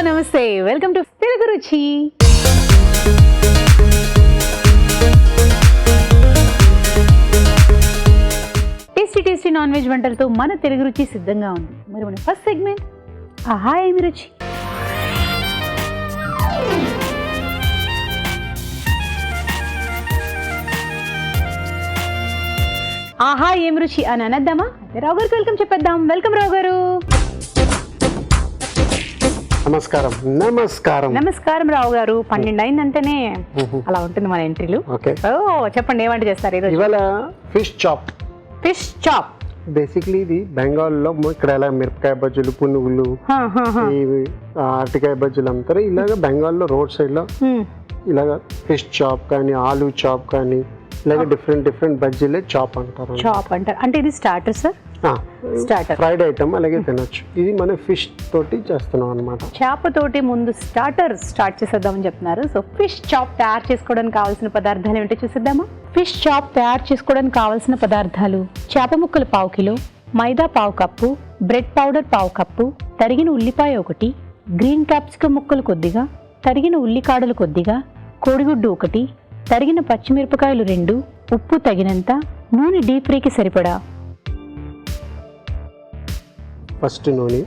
నమస్తే, welcome to Telugu రుచి. Tasty non veg వంటలతో మన తెలుగు రుచి సిద్ధంగా ఉంది. మరి మన ఫస్ట్ సెగ్మెంట్ ఆహా ఏమి రుచి. ఆహా ఏం రుచి అని అనద్దామా? అయితే రావు గారికి వెల్కమ్ చెప్పేద్దాం. వెల్కమ్ రావు గారు. నమస్కారం. నమస్కారం నమస్కారం రావు గారు. 12 అయిందంటేనే అలా ఉంటుంది మన ఎంట్రీలు. చెప్పండి, ఏమంటే చేస్తారు ఈరోజు? ఇవాళ fish chop. Fish chop basically ఇది బెంగాల్లో ఇక్కడ ఎలా మిరపకాయ బజ్జీలు, పునుగులు, అరటికాయ బజ్జీలు అమ్ముతారు. ఇలాగ బెంగాల్లో రోడ్ సైడ్ లో ఇలాగ ఫిష్ చాప్ కానీ, ఆలూ చాప్ కానీ, ఇలాగ డిఫరెంట్ బజ్జీలే చాప్ అంటారు. చాప్ అంటారు. అంటే ఇది starter sir? Starter, fried item అలాగే తినొచ్చు. ఇది మనం ఫిష్ తోటి చేస్తున్నాం అనమాట. చేపతోటి ముందు స్టార్ట్ చేసేద్దామని చెప్తున్నారు. సో ఫిష్ చాప్ తయారు చేసుకోవడానికి కావాల్సిన పదార్థాలు ఏమిటో చూసేద్దామా? ఫిష్ చాప్ తయారు చేసుకోవడానికి కావాల్సిన పదార్థాలు: చేప ముక్కలు 1/4 కిలో, మైదా 1/2 కప్పు, బ్రెడ్ పౌడర్ 1/2 కప్పు, తరిగిన ఉల్లిపాయ 1, గ్రీన్ క్యాప్సికమ్ ముక్కలు కొద్దిగా, తరిగిన ఉల్లికాడలు కొద్దిగా, కోడిగుడ్డు 1, తరిగిన పచ్చిమిరపకాయలు 2, ఉప్పు తగినంత, నూనె డీప్ ఫ్రైకి సరిపడా. ఫస్ట్ నూనె,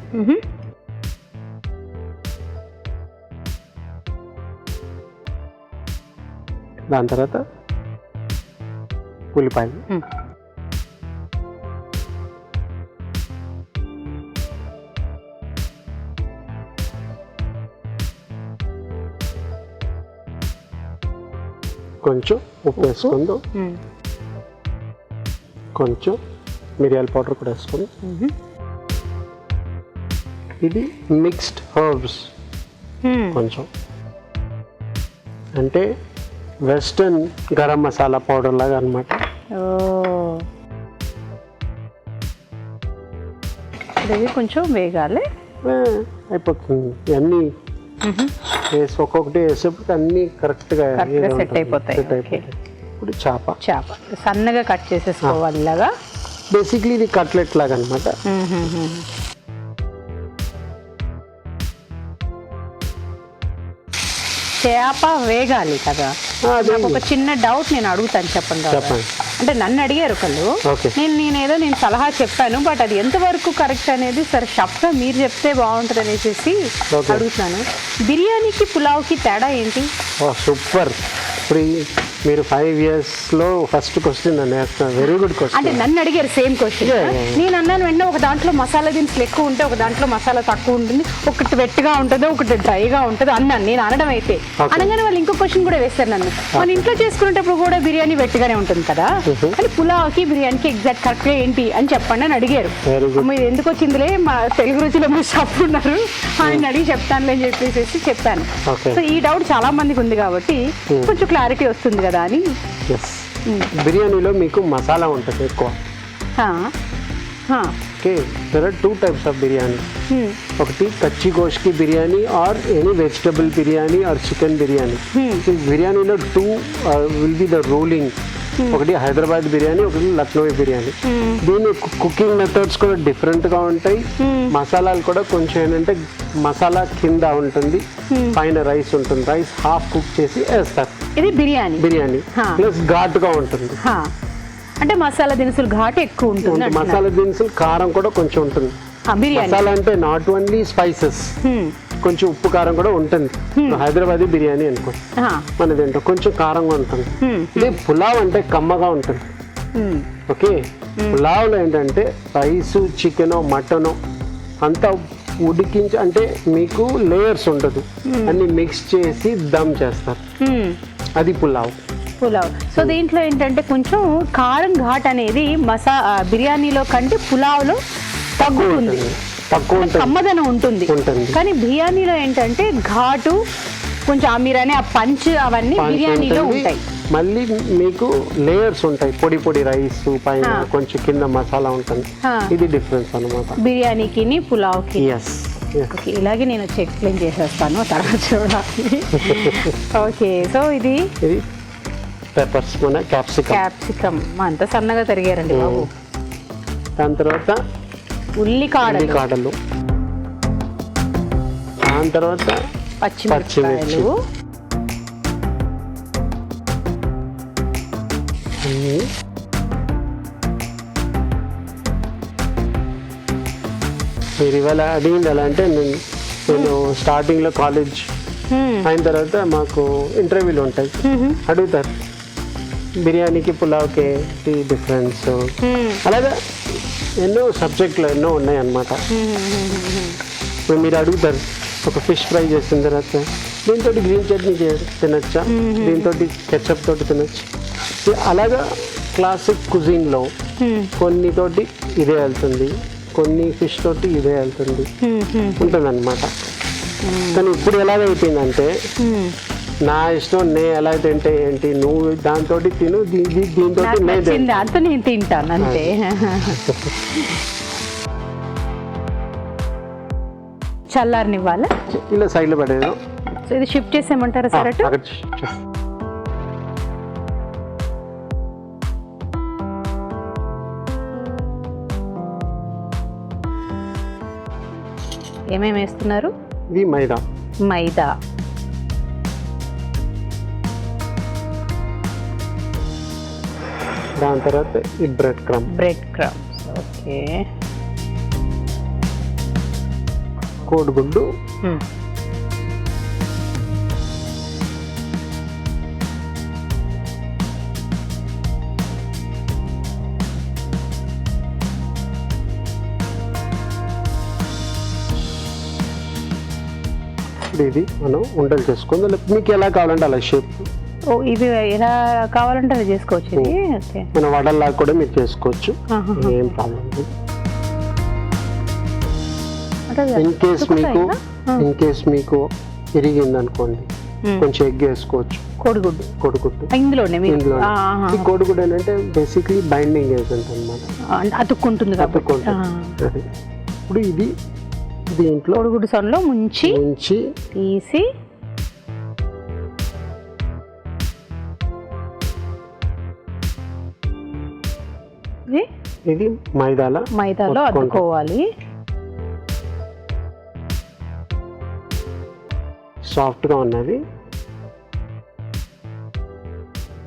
దాని తర్వాత ఉల్లిపాయలు, కొంచెం ఉప్పు వేసుకుందో, కొంచెం మిరియాల పౌడర్ కూడా వేసుకొని, ఇది మిక్స్డ్ హర్బ్స్ కొంచెం, అంటే వెస్టర్న్ గరం మసాలా పౌడర్ లాగా అనమాట. ఇది కొంచెం వేగాలి, అయిపోతుంది. అన్నీ వేసి ఒక్కొక్కటి వేసేప్పుడు అన్నీ కరెక్ట్గా సెట్ అయిపోతాయి. ఇప్పుడు చేప సన్నగా కట్ చేసేసుకోవాలి. ఇలాగా బేసిక్లీ ఇది కట్లెట్ లాగా అనమాట. చేప వేగాలి కదా. నాకు ఒక చిన్న డౌట్ నేను అడుగుతాను, చెప్పండి. అంటే నన్ను అడిగారు ఒకళ్ళు, నేను సలహా చెప్పాను, బట్ అది ఎంతవరకు కరెక్ట్ అనేది సరే షఫ్గా మీరు చెప్తే బాగుంటుంది అనేసి అడుగుతున్నాను. బిర్యానీకి పులావ్కి తేడా ఏంటి? సూపర్. ఇప్పుడు మీరు 5 years ఫస్ట్ క్వశ్చన్ నన్ను వేస్తున్నారు. Very good question. అంటే నన్ను అడిగారు సేమ్ క్వశ్చన్. నేను అన్నాను వెంటనే, ఒక దాంట్లో మసాలా దినుసులు ఎక్కువ ఉంటాయి, ఒక దాంట్లో మసాలా తక్కువ ఉంటుంది, ఒకటి వెట్గా ఉంటుంది, ఒకటి డ్రైగా ఉంటుంది అన్నాను నేను అనడం. అయితే అనగానే వాళ్ళు ఇంకో క్వశ్చన్ కూడా వేస్తారు నన్ను, మన ఇంట్లో చేసుకునేటప్పుడు కూడా బిర్యానీ వెట్టిగానే ఉంటుంది కదా, కానీ పులావ్కి బిర్యానీకి ఎగ్జాక్ట్ కరెక్ట్గా ఏంటి అని చెప్పండి అని అడిగారు. మీరు ఎందుకు వచ్చిందిలే, మా తెలుగు రుచిలో మీరు చెప్తున్నారు, ఆయన అడిగి చెప్తానులే అని చెప్పేసి చెప్పాను. సో ఈ డౌట్ చాలా మందికి ఉంది కాబట్టి కొంచెం క్లారిటీ వస్తుంది కదా అని. బిర్యానీలో మీకు మసాలా ఉంటుంది ఎక్కువ. Okay, there are 2 types of biryani. ఒకటి కచ్చి గోష్కి biryani or any vegetable biryani or chicken biryani. బిర్యానీలో 2 విల్ బి ద రూలింగ్. ఒకటి హైదరాబాద్ బిర్యానీ, ఒకటి లక్నోవి బిర్యానీ. దీని కుకింగ్ మెథడ్స్ కూడా డిఫరెంట్గా ఉంటాయి. మసాలాలు కూడా కొంచెం ఏంటంటే మసాలా కింద ఉంటుంది, పైన రైస్ ఉంటుంది. రైస్ హాఫ్ కుక్ చేసి వేస్తారు. ఇది బిర్యానీ ప్లస్ ఘాటుగా ఉంటుంది. అంటే మసాలా దినుసులు ఘాటు ఎక్కువ ఉంటుంది. మసాలా దినుసులు కారం కూడా కొంచెం ఉంటుంది. మసాలా అంటే నాట్ ఓన్లీ స్పైసెస్, కొంచెం ఉప్పు కారం కూడా ఉంటుంది. హైదరాబాదీ బిర్యానీ అనుకోండి, మనది ఏంటో కొంచెం కారంగా ఉంటుంది. ఇది పులావ్ అంటే కమ్మగా ఉంటుంది. ఓకే, పులావ్లో ఏంటంటే రైసు, చికెన్, మటన్ అంతా ఉడికించి, అంటే మీకు లేయర్స్ ఉండదు, అన్ని మిక్స్ చేసి దమ్ చేస్తారు. అది పులావ్. సో దీంట్లో ఏంటంటే కొంచెం కారం ఘాట్ అనేది బిర్యానీలో కంటే పులావ్లో తగ్గుతుంది, కమ్మదనం ఉంటుంది. కానీ బిర్యానీలో ఏంటంటే ఘాటు కొంచెం మీరనే ఆ పంచ్ అవన్నీ బిర్యానీలో ఉంటాయి. మళ్ళీ మీకు లేయర్స్ ఉంటాయి, పొడి పొడి రైస్ పైన, కొంచెం కింద మసాలా ఉంటుంది. ఇది డిఫరెన్స్ అన్నమాట బిర్యానీకి పులావ్కి. ఇలాగే నేను వచ్చి ఎక్స్ప్లెయిన్ చేసేస్తాను తర్వాత చూడాలి. ఓకే, సో ఇది పెప్పర్స్, మన క్యాప్సికమ్ అంత సన్నగా తరిగారండి బాబు. దాని తర్వాత ఉల్లికాడలు, దాని తర్వాత పచ్చిమిరపకాయలు, మీరు ఇవాళ అడిగింది ఎలా అంటే నేను స్టార్టింగ్లో కాలేజ్ అయిన తర్వాత మాకు ఇంటర్వ్యూలు ఉంటాయి, అడుగుతారు బిర్యానీకి పులావ్కి డిఫరెన్స్, అలాగే ఎన్నో సబ్జెక్టులు ఎన్నో ఉన్నాయి అన్నమాట. ఇప్పుడు మీరు అడుగుతారు ఒక ఫిష్ ఫ్రై చేసిన తర్వాత దీంతో గ్రీన్ చట్నీ తినచ్చా, దీంతో కెచప్ తోటి తినచ్చు. అలాగా క్లాసిక్ కుజిన్లో కొన్ని తోటి ఇదే వెళ్తుంది, కొన్ని ఫిష్ తోటి ఇదే వెళ్తుంది ఉంటుంది అన్నమాట. కానీ ఇప్పుడు ఎలాగైపోయిందంటే నా ఇష్టం నేను ఎలా తింటే ఏంటి, నువ్వు దాంతో తిను, దీంతో దాంతో నేను తింటాను అంతే. చల్లారనివ్వాలా? ఇలా సైడ్లో పడేది. సో ఇది షిఫ్ట్ చేసేయమంటారా సార్ అటు? ఏమేమి వేస్తున్నారు? ఇది మైదా. మైదా, దాని తర్వాత ఈ బ్రెడ్ క్రమ్స్. ఓకే. కోడిగుడ్డు, ఇది మనం ఉండలు చేసుకుందాం, మీకు ఎలా కావాలంటే అలా షేప్. ఓ, ఇది ఎలా కావాలంటే అది చేసుకోవచ్చు. ఇది ఓకే, మన వడల్లాగా కూడా మీరు చేసుకోవచ్చు, ఏం ప్రాబ్లం లేదు. ఇన్ కేస్ మీకు ఇరిగింది అనుకోండి, కొంచెం ఎగ్ వేసుకోవచ్చు. కోడిగుడ్డు ఇందులోనే. ఈ కోడిగుడ్డు ఏంటంటే బేసిక్లీ బైండింగ్ ఏజెంట్ అన్నమాట, అతుక్కుంటుంది. ఇప్పుడు ఇది దీంట్లో కోడిగుడ్డు సొనలో ముంచి తీసి ఇది మైదాలో అద్దుకోవాలి. సాఫ్ట్గా ఉన్నది.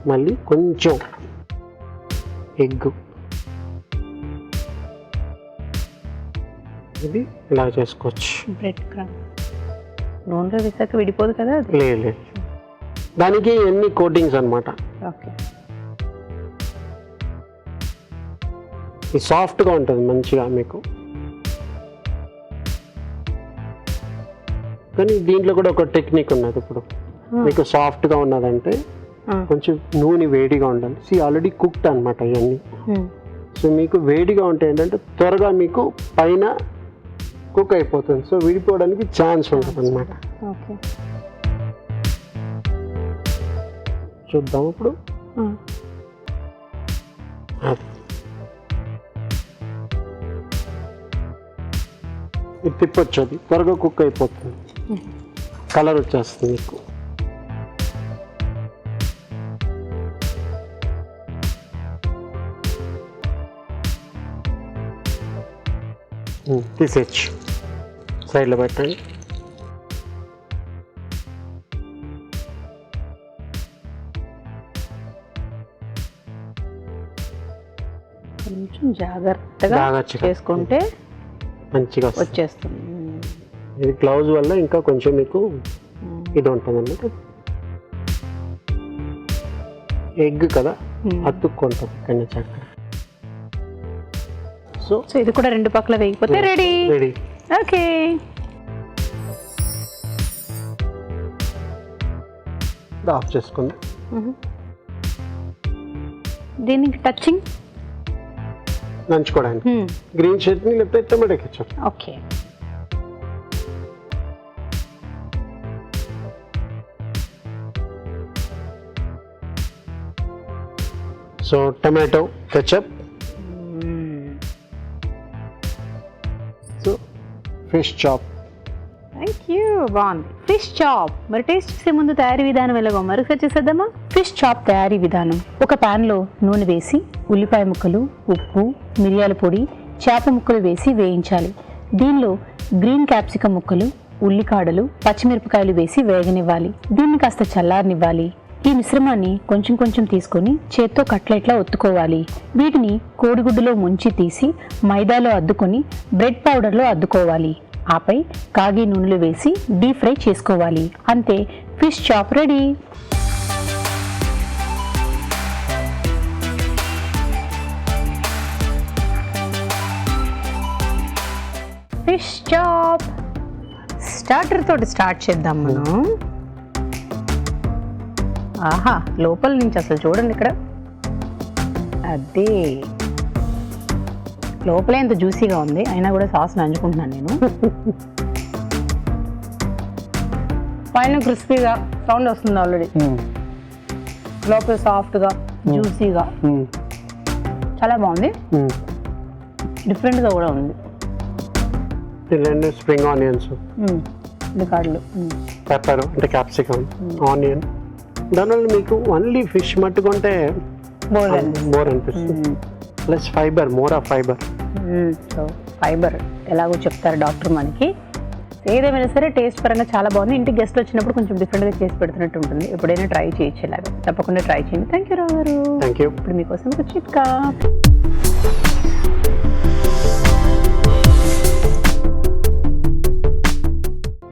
మళ్ళీ కొంచెం ఎగ్, ఇది ఇలా చేసుకోవచ్చు. బ్రెడ్ క్రమ్ నూనెలో వేసాక విడిపోదు కదా? లేదు, దానికి ఎన్ని కోటింగ్స్ అన్నమాట. ఓకే. ఇది సాఫ్ట్గా ఉంటుంది మంచిగా మీకు. కానీ దీంట్లో కూడా ఒక టెక్నిక్ ఉన్నది. ఇప్పుడు మీకు సాఫ్ట్గా ఉన్నదంటే కొంచెం నూనె వేడిగా ఉండాలి. ఆల్రెడీ కుక్డ్ అనమాట ఇవన్నీ. సో మీకు వేడిగా ఉంటే ఏంటంటే త్వరగా మీకు పైన కుక్ అయిపోతుంది, సో విడిపోవడానికి ఛాన్స్ ఉంటుంది అనమాట. చూద్దాం ఇప్పుడు. ఇది తిప్పొచ్చు, అది త్వరగా కుక్ అయిపోతుంది, కలర్ వచ్చేస్తుంది మీకు. తీసేచ్చు, సైడ్లో పెట్టండి. కొంచెం జాగ్రత్తగా చేసుకుంటే మంచిగా వచ్చేస్తుంది. ఇది గ్లౌజ్ వల్ల ఇంకా కొంచెం మీకు ఇది ఉంటుంది అన్నమాట. ఎగ్ కదా, అతుక్కుంటుంది కన్నా చక్కగా. సో ఇది కూడా రెండు పక్కల వేగిపోతే రెడీ. ఓకే. ఆఫ్ చేసుకుందాం. దీనికి టచింగ్ నంచుకోవడానికి గ్రీన్ చట్నీ లేకపోతే tomato ketchup. Okay. So tomato ketchup, so fish chop. Thank you, బాగుంది. Fish chop. మరి టేస్ట్ చేసే ముందు తయారీ విధానం ఎలాగో మరొకసారి చేసేద్దామా? ఫిష్ చాప్ తయారీ విధానం: ఒక ప్యాన్లో నూనె వేసి ఉల్లిపాయ ముక్కలు, ఉప్పు, మిరియాల పొడి, చేప ముక్కలు వేసి వేయించాలి. దీనిలో గ్రీన్ క్యాప్సికమ్ ముక్కలు, ఉల్లికాడలు, పచ్చిమిరపకాయలు వేసి వేగనివ్వాలి. దీన్ని కాస్త చల్లారనివ్వాలి. ఈ మిశ్రమాన్ని కొంచెం కొంచెం తీసుకొని చేత్తో కట్లెట్లా ఒత్తుకోవాలి. వీటిని కోడిగుడ్డులో ముంచి తీసి మైదాలో అద్దుకొని బ్రెడ్ పౌడర్లో అద్దుకోవాలి. ఆపై కాగే నూనెలో వేసి డీప్ ఫ్రై చేసుకోవాలి. అంతే, fish chop ready. Fish chop starter తోటి స్టార్ట్ చేద్దాం మనం. ఆహా, లోపల నుంచి అసలు చూడండి ఇక్కడ, అదే లోపలే ఎంత జ్యూసీగా ఉంది, అయినా కూడా సాస్ నంచుకుంటున్నాను నేను. పైన క్రిస్పీగా సౌండ్ వస్తుంది ఆల్రెడీ, లోపల సాఫ్ట్గా జ్యూసీగా చాలా బాగుంది. డిఫరెంట్గా కూడా ఉంది. స్ప్రింగ్ ఆనియన్స్, ఉల్లికాడలు, పెప్పర్ అంటే క్యాప్సికమ్, ఆనియన్. దానివల్ల మీకు ఓన్లీ ఫిష్ మట్టుకుంటే బోర్ అనిపిస్తుంది. Plus fibre, more of fibre. So fibre ఎలాగో చెప్తారు డాక్టర్ మనకి. ఏదేమైనా సరే టేస్ట్ పరంగా చాలా బాగుంది. ఇంటికి గెస్ట్ వచ్చినప్పుడు కొంచెం డిఫరెంట్గా చేసి పెడుతున్నట్టు ఉంటుంది. ఎప్పుడైనా ట్రై చేయొచ్చు, ఇలాగా తప్పకుండా ట్రై చేయండి. థ్యాంక్ యూ రావు గారు. Thank you. ఇప్పుడు మీకోసం ఒక చిట్కా.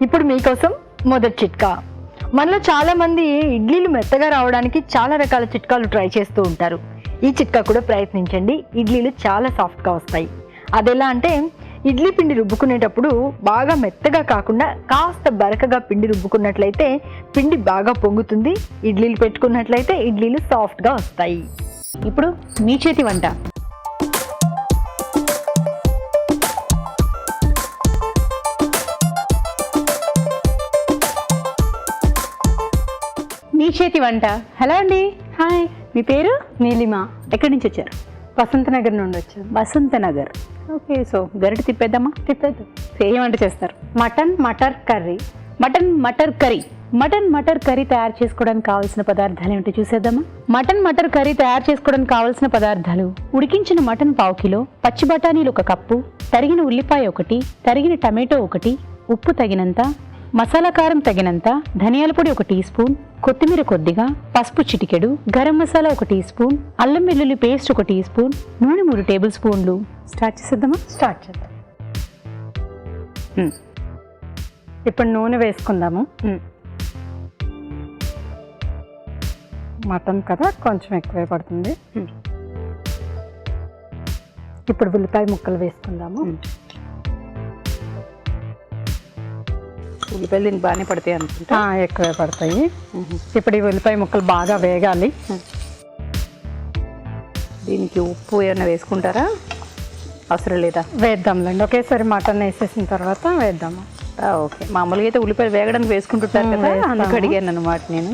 ఇప్పుడు మీకోసం మొదటి చిట్కా. మనలో చాలా మంది ఇడ్లీలు మెత్తగా రావడానికి చాలా రకాల చిట్కాలు ట్రై చేస్తూ ఉంటారు. ఈ చిట్కా కూడా ప్రయత్నించండి, ఇడ్లీలు చాలా సాఫ్ట్గా వస్తాయి. అదెలా అంటే, ఇడ్లీ పిండి రుబ్బుకునేటప్పుడు బాగా మెత్తగా కాకుండా కాస్త బరకగా పిండి రుబ్బుకున్నట్లయితే పిండి బాగా పొంగుతుంది. ఇడ్లీలు పెట్టుకున్నట్లయితే ఇడ్లీలు సాఫ్ట్గా వస్తాయి. ఇప్పుడు మీ చేతి వంట. మీ చేతి వంట. హలో అండి. హాయ్, మీ పేరు? నీలిమ. ఎక్కడి నుంచి వచ్చారు? వసంత నగర్ నుండి వచ్చారు. వసంత నగర్, ఓకే. సో గరిట తిప్పేద్దామా? తిప్పేద్దాం. ఏం వంట చేస్తారు? Mutton matar curry. Mutton matar curry తయారు చేసుకోవడానికి కావాల్సిన పదార్థాలు ఏమిటో చూసేద్దామా? మటన్ మటర్ కర్రీ తయారు చేసుకోవడానికి కావాల్సిన పదార్థాలు: ఉడికించిన మటన్ 1/2 కిలో, పచ్చి బఠానీలు 1 కప్పు, తరిగిన ఉల్లిపాయ 1, తరిగిన టమాటో 1, ఉప్పు తగినంత, మసాలా కారం తగినంత, ధనియాల పొడి 1 టీ స్పూన్, కొత్తిమీర కొద్దిగా, పసుపు చిటికెడు, గరం మసాలా 1 టీ స్పూన్, అల్లం వెల్లుల్లి పేస్ట్ 1 టీ స్పూన్, నూనె 3 టేబుల్ స్పూన్లు. స్టార్ట్ చేసేద్దామా? స్టార్ట్ చేద్దాం. ఇప్పుడు నూనె వేసుకుందాము. మటన్ కదా, కొంచెం ఎక్కువే పడుతుంది. ఇప్పుడు ఉల్లిపాయ ముక్కలు వేసుకుందాము. ఉల్లిపాయలు దీనికి బాగానే పడతాయి అనుకుంటా. ఎక్కువే పడతాయి. ఇప్పుడు ఈ ఉల్లిపాయ ముక్కలు బాగా వేగాలి. దీనికి ఉప్పు ఏమైనా వేసుకుంటారా? అవసరం లేదా? వేద్దాంలేండి, ఒకేసారి మటన్ వేసేసిన తర్వాత వేద్దాము. ఓకే, మామూలుగా అయితే ఉల్లిపాయలు వేగడానికి వేసుకుంటుంటారు కదా, అందుకు అడిగాను అనమాట నేను.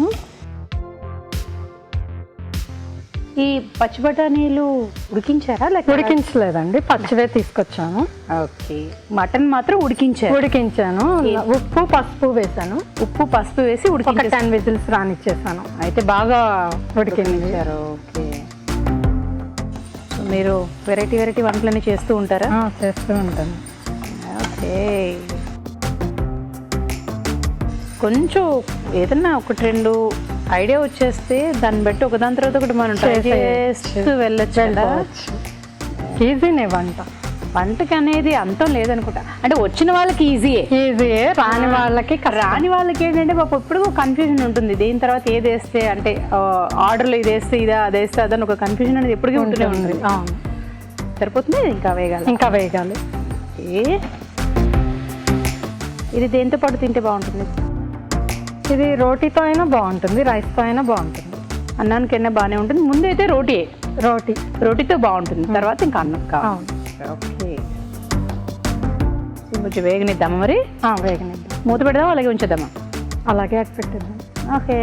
ఈ పచ్చి బఠానీలు ఉడికించారా? లేక ఉడికించలేదండి, పచ్చివే తీసుకొచ్చాను. ఓకే, మటన్ మాత్రం ఉడికించాను. ఉప్పు పసుపు వేసాను. ఉప్పు పసుపు వేసి ఒక 10 విజిల్స్ రానిచ్చేసాను. అయితే బాగా ఉడికించారు. ఓకే, మీరు వెరైటీ వంటలన్నీ చేస్తూ ఉంటారా? చేస్తూ ఉంటాను. ఓకే, కొంచెం ఏదన్నా 1-2 ఐడియా వచ్చేస్తే దాన్ని బట్టి ఒకదాని తర్వాత ఒకటి మనం ట్రై చేస్తూ వెళ్ళొచ్చు. ఈజీనే వంటకి అనేది అంతం లేదనుకుంటా. అంటే వచ్చిన వాళ్ళకి ఈజీయే, రాని వాళ్ళకి ఏంటంటే పాప ఎప్పుడు కన్ఫ్యూజన్ ఉంటుంది. దీని తర్వాత ఏది వేస్తే, అంటే ఆర్డర్లో ఇది వేస్తే ఇదా, అది వేస్తే అదని ఒక కన్ఫ్యూజన్ అనేది ఎప్పటికీ ఉంటూనే ఉంటుంది. సరిపోతుంది, ఇంకా వేగాలి. ఇది దేంతో పాటు తింటే బాగుంటుంది? ఇది రోటీతో అయినా బాగుంటుంది, రైస్తో అయినా బాగుంటుంది, అన్నానికైనా బాగానే ఉంటుంది. ముందు అయితే రోటీతో బాగుంటుంది, తర్వాత ఇంకా అన్నం కావాలి. ఓకే, కొంచెం వేగనిద్దామా మరి? వేగనిద్దాం. మూత పెడదామా అలాగే ఉంచేద్దామా? అలాగే పెట్టేద్దాం. ఓకే,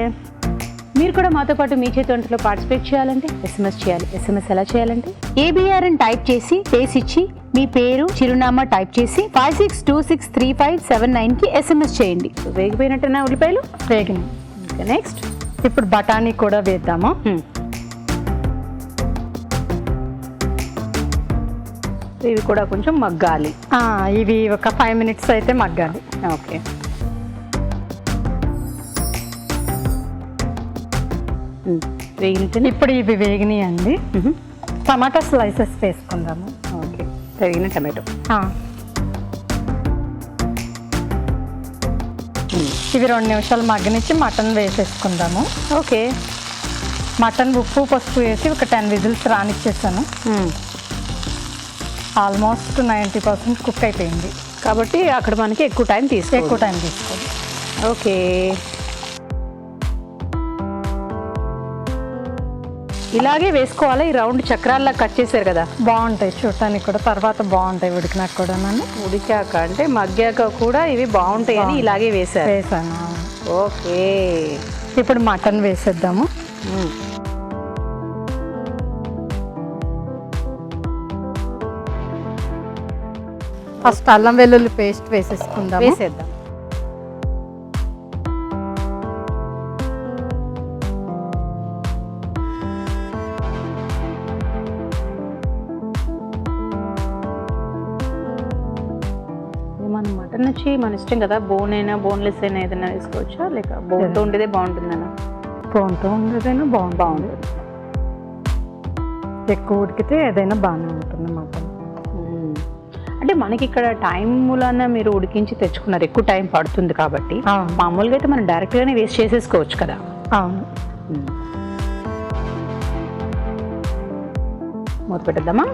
మీరు కూడా మాతో పాటు మీ చేతి వంటలో పార్టిసిపేట్ చేయాలంటే SMS చేయాలి. SMS ఎలా చేయాలంటే, ABR అని టైప్ చేసి స్పేస్ ఇచ్చి మీ పేరు, చిరునామా టైప్ చేసి 56263579కి SMS చేయండి. వేగిపోయినట్టేనా ఉల్లిపాయలు? వేగినాయి. ఇంకా నెక్స్ట్ ఇప్పుడు బఠానీ కూడా వేద్దాము. ఇవి కూడా కొంచెం మగ్గాలి. ఇవి ఒక 5 minutes అయితే మగ్గాలి. ఓకే, వేగిన ఇప్పుడు ఇవి వేగినాయండి. టమాటా స్లైసెస్ వేసుకుందాము. ఓకే, వేగిన టమాటో. ఇవి 2 నిమిషాలు మగ్గనిచ్చి మటన్ వేసేసుకుందాము. ఓకే, మటన్ ఉప్పు పసుపు వేసి ఒక 10 విజిల్స్ రానిచ్చేసాను. ఆల్మోస్ట్ 90% కుక్ అయిపోయింది కాబట్టి అక్కడ మనకి ఎక్కువ టైం తీసుకోవాలి. ఓకే, ఇలాగే వేసుకోవాలి. ఈ రౌండ్ చక్రాల్లా కట్ చేశారు కదా, బాగుంటాయి చూడటానికి కూడా, తర్వాత బాగుంటాయి ఉడికినాక కూడా. నన్ను ఉడికాక అంటే మగ్గాక కూడా ఇవి బాగుంటాయి అని ఇలాగే వేసాను. ఓకే, ఇప్పుడు మటన్ వేసేద్దాము. ఫస్ట్ అల్లం వెల్లుల్లి పేస్ట్ వేసేసుకుందాం. వేసేద్దాం. మన మటన్ వచ్చి మన ఇష్టం కదా, బోన్ అయినా బోన్లెస్ అయినా ఏదైనా వేసుకోవచ్చా, లేక బోన్తో ఉండేదే బాగుంటుందన్నా? బోన్తో ఉండేదైనా బాగుంటుంది. ఎక్కువ ఉడికితే ఏదైనా బాగానే ఉంటుంది మటన్. అంటే మనకి ఇక్కడ టైం మూలాన మీరు ఉడికించి తెచ్చుకున్నారు, ఎక్కువ టైం పడుతుంది కాబట్టి. మామూలుగా అయితే మనం డైరెక్ట్గానే వేస్ట్ చేసేసుకోవచ్చు కదా. అవును. మూత పెట్టేద్దామా?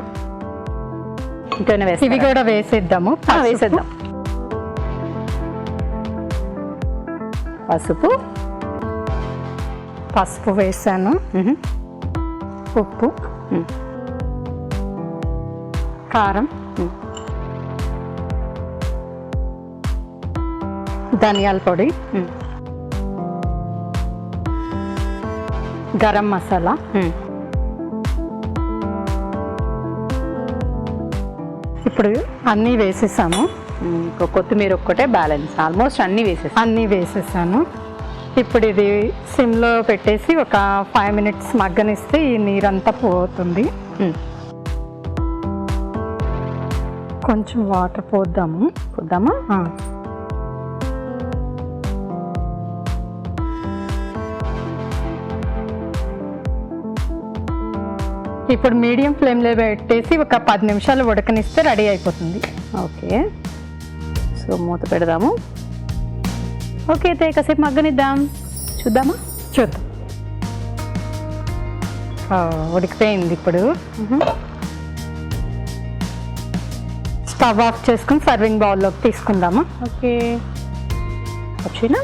ఇంకేమైనా వేసి ఇవి కూడా వేసేద్దాము. వేసేద్దాం. పసుపు వేసాను. ఉప్పు, కారం, ధనియాల పొడి, గరం మసాలా, ఇప్పుడు అన్నీ వేసేసాము. కొత్తిమీర ఒక్కటే బ్యాలెన్స్, ఆల్మోస్ట్ అన్నీ వేసేసాను. ఇప్పుడు ఇది సిమ్లో పెట్టేసి ఒక 5 మినిట్స్ మగ్గనిస్తే ఈ నీరంతా పోతుంది. కొంచెం వాటర్ పోద్దామా? ఇప్పుడు మీడియం ఫ్లేమ్లో పెట్టేసి ఒక 10 నిమిషాలు ఉడకనిస్తే రెడీ అయిపోతుంది. ఓకే, సో మూత పెడదాము. ఓకే, అయితే కాసేపు మగ్గనిద్దాం. చూద్దాం. ఉడికిపోయింది. ఇప్పుడు స్టవ్ ఆఫ్ చేసుకుని సర్వింగ్ బౌల్లోకి తీసుకుందామా? ఓకే, వచ్చినా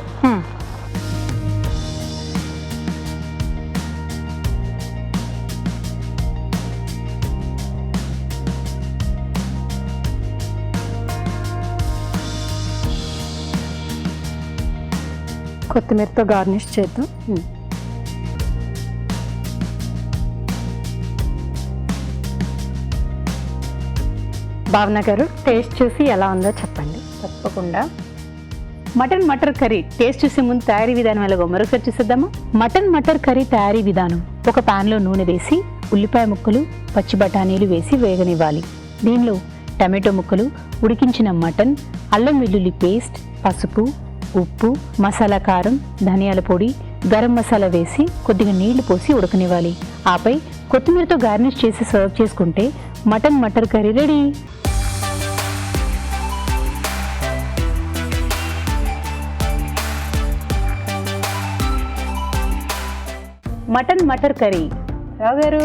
కొత్తిమీరతో గార్నిష్ చేద్దాం. భావన గారు, టేస్ట్ చూసి ఎలా ఉందో చెప్పండి. తప్పకుండా. మటన్ మటర్ కర్రీ టేస్ట్ చూసే ముందు తయారీ విధానం ఎలాగో మరొకసారి చూసేద్దామా? మటన్ మటర్ కర్రీ తయారీ విధానం: ఒక ప్యాన్లో నూనె వేసి ఉల్లిపాయ ముక్కలు, పచ్చి బఠానీలు వేసి వేగనివ్వాలి. దీనిలో టమాటో ముక్కలు, ఉడికించిన మటన్, అల్లం వెల్లుల్లి పేస్ట్, పసుపు, ఉప్పు, మసాలా కారం, ధనియాల పొడి, గరం మసాలా వేసి కొద్దిగా నీళ్లు పోసి ఉడకనివ్వాలి. ఆపై కొత్తిమీరతో గార్నిష్ చేసి సర్వ్ చేసుకుంటే mutton matar curry ready. Mutton matar curry. రావు గారు,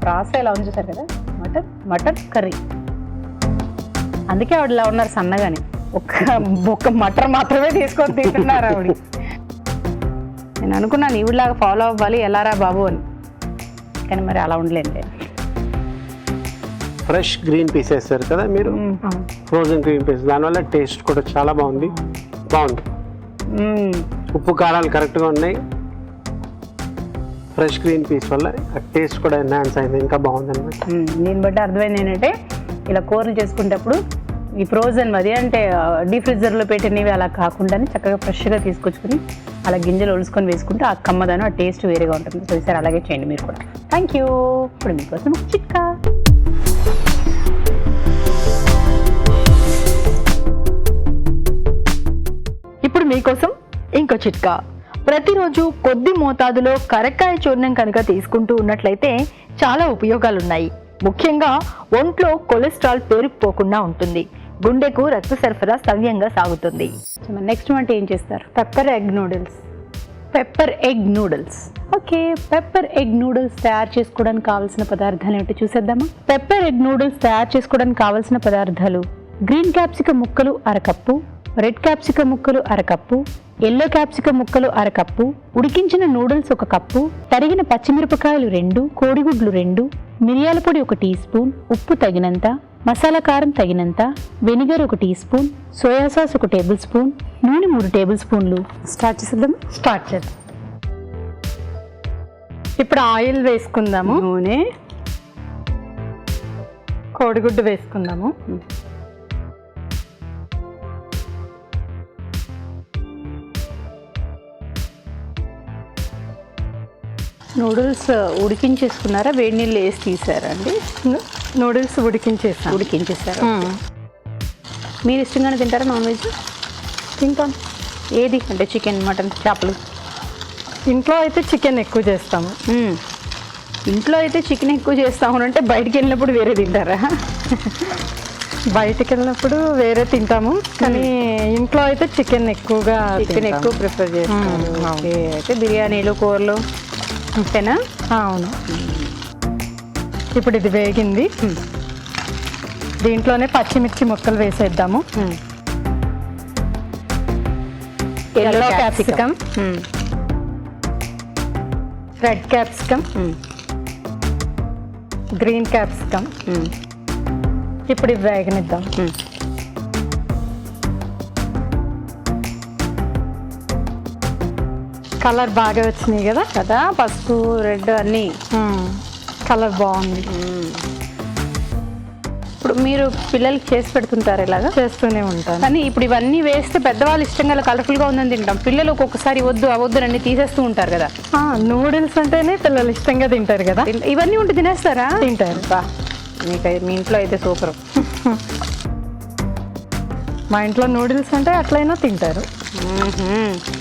ప్రాస ఎలా ఉంది చూసారు కదా, మటన్ కర్రీ. అందుకే ఆవిడ ఇలా ఉన్నారు సన్నగాని, ఒక్క మటర్ మాత్రమే తీసుకొని తింటున్నారు ఆవిడ. నేను అనుకున్నాను ఈవిడలాగా ఫాలో అవ్వాలి ఎలారా బాబు అని, కానీ మరి అలా ఉండలేండి. ఫ్రెష్ గ్రీన్ పీస్ వేస్తారు కదా మీరు, ఫ్రోజన్ గ్రీన్ పీస్, దానివల్ల టేస్ట్ కూడా చాలా బాగుంది. ఉప్పు కారాలు కరెక్ట్గా ఉన్నాయి. ఫ్రెష్ గ్రీన్ పీస్ వల్ల టేస్ట్ కూడా ఎన్హాన్స్ అయింది, ఇంకా బాగుంది అనమాట. దీన్ని బట్టి అర్థమైంది ఏంటంటే, ఇలా కూరలు చేసుకునేటప్పుడు ఈ ఫ్రోజన్ అది అంటే డీప్ ఫ్రిడ్జర్లో పెట్టినవి అలా కాకుండా చక్కగా ఫ్రెష్గా తీసుకొచ్చుకుని అలా గింజలు ఒలుసుకొని వేసుకుంటే ఆ కమ్మదనం, ఆ టేస్ట్ వేరేగా ఉంటుంది. సో ఈసారి అలాగే చేయండి మీరు కూడా. Thank you. ఇప్పుడు మీకోసం ఒక చిట్కా. ఇప్పుడు మీకోసం ఇంకో చిట్కా. ప్రతిరోజు కొద్ది మోతాదులో కరక్కాయ చూర్ణం కనుక తీసుకుంటూ ఉన్నట్లయితే చాలా ఉపయోగాలున్నాయి. ముఖ్యంగా ఒంట్లో కొలెస్ట్రాల్ పేరుకుపోకుండా ఉంటుంది, గుండెకు రక్త సరఫరా సవ్యంగా సాగుతుంది. నెక్స్ట్ వంట ఏం చేస్తారు? Pepper egg noodles. Pepper egg noodles. Okay, pepper egg noodles తయారు చేసుకోవడానికి కావాల్సిన పదార్థాలు ఏమిటో చూసేద్దామా? పెప్పర్ ఎగ్ నూడిల్స్ తయారు చేసుకోవడానికి కావాల్సిన పదార్థాలు: గ్రీన్ క్యాప్సికమ్ ముక్కలు 1 కప్పు, రెడ్ క్యాప్సికమ్ ముక్కలు 1 కప్పు, ఎల్లో క్యాప్సికమ్ ముక్కలు 1 కప్పు, ఉడికించిన నూడిల్స్ 1 కప్పు, తరిగిన పచ్చిమిరపకాయలు 2, కోడిగుడ్లు 2, మిరియాల పొడి 1 టీ స్పూన్, ఉప్పు తగినంత, మసాలా కారం తగినంత, vinegar 1 teaspoon, soya sauce 1 tablespoon, నూనె 3 టేబుల్ స్పూన్లు. స్టార్ట్ చేద్దాం. స్టార్ట్ చేద్దాం. ఇప్పుడు ఆయిల్ వేసుకుందాము, నూనె, కోడిగుడ్డు వేసుకుందాము, నూడిల్స్ ఉడికించేసుకున్నారా, వేడి నీళ్ళు వేసి తీసారా అండి? నూడిల్స్ ఉడికించేసాం. ఉడికించేసారా? మీరు ఇష్టంగానే తింటారా నాన్ వెజ్? తింటాం. ఏది అంటే చికెన్, మటన్, చేపలు? ఇంట్లో అయితే చికెన్ ఎక్కువ చేస్తాము. ఇంట్లో అయితే చికెన్ ఎక్కువ చేస్తాము అంటే బయటికి వెళ్ళినప్పుడు వేరే తింటారా? బయటికి వెళ్ళినప్పుడు వేరే తింటాము, కానీ ఇంట్లో అయితే చికెన్ ఎక్కువగా చికెన్ ఎక్కువ ప్రిఫర్ చేస్తాము. ఓకే, అయితే బిర్యానీలు, కూరలు అంతేనా? అవును. ఇప్పుడు ఇది వేగింది, దీంట్లోనే పచ్చిమిర్చి ముక్కలు వేసేద్దాము. Yellow capsicum, red capsicum, green capsicum. ఇప్పుడు ఇవి వేగనిద్దాం. కలర్ బాగా వచ్చినాయి కదా కదా, పసుపు, రెడ్ అన్నీ కలర్ బాగుంది. ఇప్పుడు మీరు పిల్లలకి చేసి పెడుతుంటారు ఇలాగా? చేస్తూనే ఉంటాను. కానీ ఇప్పుడు ఇవన్నీ వేస్తే పెద్దవాళ్ళు ఇష్టంగా కలర్ఫుల్గా ఉందని తింటాం, పిల్లలు ఒక్కొక్కసారి వద్దు అవద్దు అన్ని తీసేస్తూ ఉంటారు కదా. నూడిల్స్ అంటేనే పిల్లలు ఇష్టంగా తింటారు కదా. ఇవన్నీ ఉంటే తినేస్తారా? తింటారు. మీ ఇంట్లో అయితే సూపర్. మా ఇంట్లో నూడిల్స్ అంటే అట్లయినా తింటారు.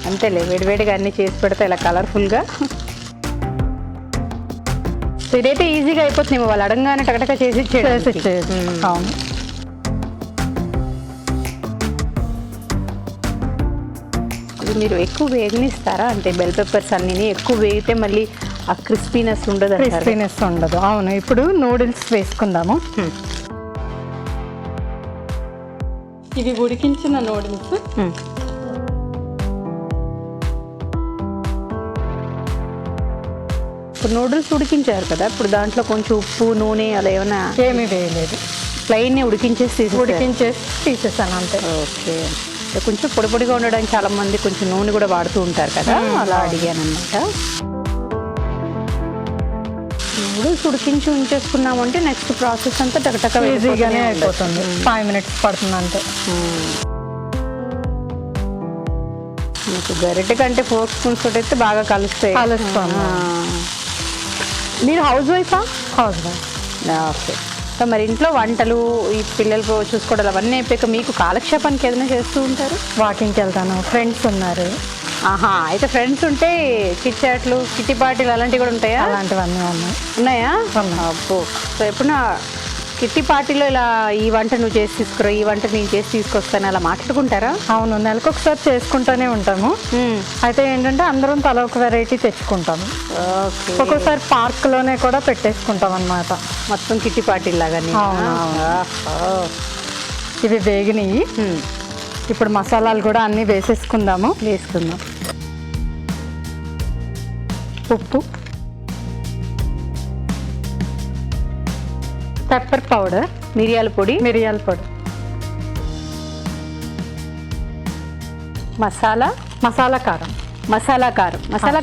అంతేలే, వేడివేడిగా అన్ని చేసి పెడితే ఇలా కలర్ఫుల్గా. ఇదైతే ఈజీగా అయిపోతుంది, వాళ్ళు అడగగానే టకటక చేసి ఇచ్చేది. అవును. ఇది మీరు ఎక్కువ వేగనిస్తారా? అంటే బెల్ పెప్పర్స్ అన్నీ ఎక్కువ వేగితే మళ్ళీ ఆ క్రిస్పీనెస్ ఉండదు. క్రిస్పీనెస్ ఉండదు. అవును. ఇప్పుడు నూడిల్స్ వేసుకుందాము. ఇవి ఉడికించిన నూడిల్స్. ఇప్పుడు నూడిల్స్ ఉడికించారు కదా, ఇప్పుడు దాంట్లో కొంచెం ఉప్పు, నూనె అలా ఏమైనా? ఏమీ వేయలేదు, ప్లెయిన్ ఉడికించేసి తీసేసాను అంతే. ఓకే, కొంచెం పొడి పొడిగా ఉండడానికి చాలా మంది కొంచెం నూనె కూడా వాడుతూ ఉంటారు కదా, అలా అడిగాను అనమాట. నూడిల్స్ ఉడికించి ఉంచేసుకున్నామంటే నెక్స్ట్ ప్రాసెస్ అంతా టకటక ఈజీగానే అయిపోతుంది. 5 minutes పడుతుంది అంతే. మీకు గరిటె కంటే 4 స్పూన్స్ తోటి అయితే బాగా కలుస్తాయి. మీరు హౌస్ వైఫా? Housewife. ఓకే. సో మరి ఇంట్లో వంటలు, ఈ పిల్లలు చూసుకోవడం అవన్నీ అయిపోయాక మీకు కాలక్షేపానికి ఏదైనా చేస్తూ ఉంటారు? వాకింగ్కి వెళ్తాను, ఫ్రెండ్స్ ఉన్నారు. ఆహా, అయితే ఫ్రెండ్స్ ఉంటే చిట్ చాట్లు, కిట్టి పార్టీలు అలాంటివి కూడా ఉంటాయా? అలాంటివన్నీ ఉన్నాయా? అబ్బో. సో ఎప్పుడన్నా కిట్టి పార్టీలో ఇలా ఈ వంట నువ్వు చేసి తీసుకురా, ఈ వంట నేను చేసి తీసుకొస్తాను అలా మాట్లాడుకుంటారా? అవును, నెలకు ఒకసారి చేసుకుంటూనే ఉంటాము. అయితే ఏంటంటే అందరం తల ఒక వెరైటీ తెచ్చుకుంటాము. ఒక్కోసారి పార్క్లోనే కూడా పెట్టేసుకుంటాం అన్నమాట, మొత్తం కిట్టి పార్టీ లాగా. ఇవి వేగినాయి. ఇప్పుడు మసాలాలు కూడా అన్నీ వేసుకుందాం. ఉప్పు, పెప్పర్ పౌడర్, మిరియాల పొడి, మసాలా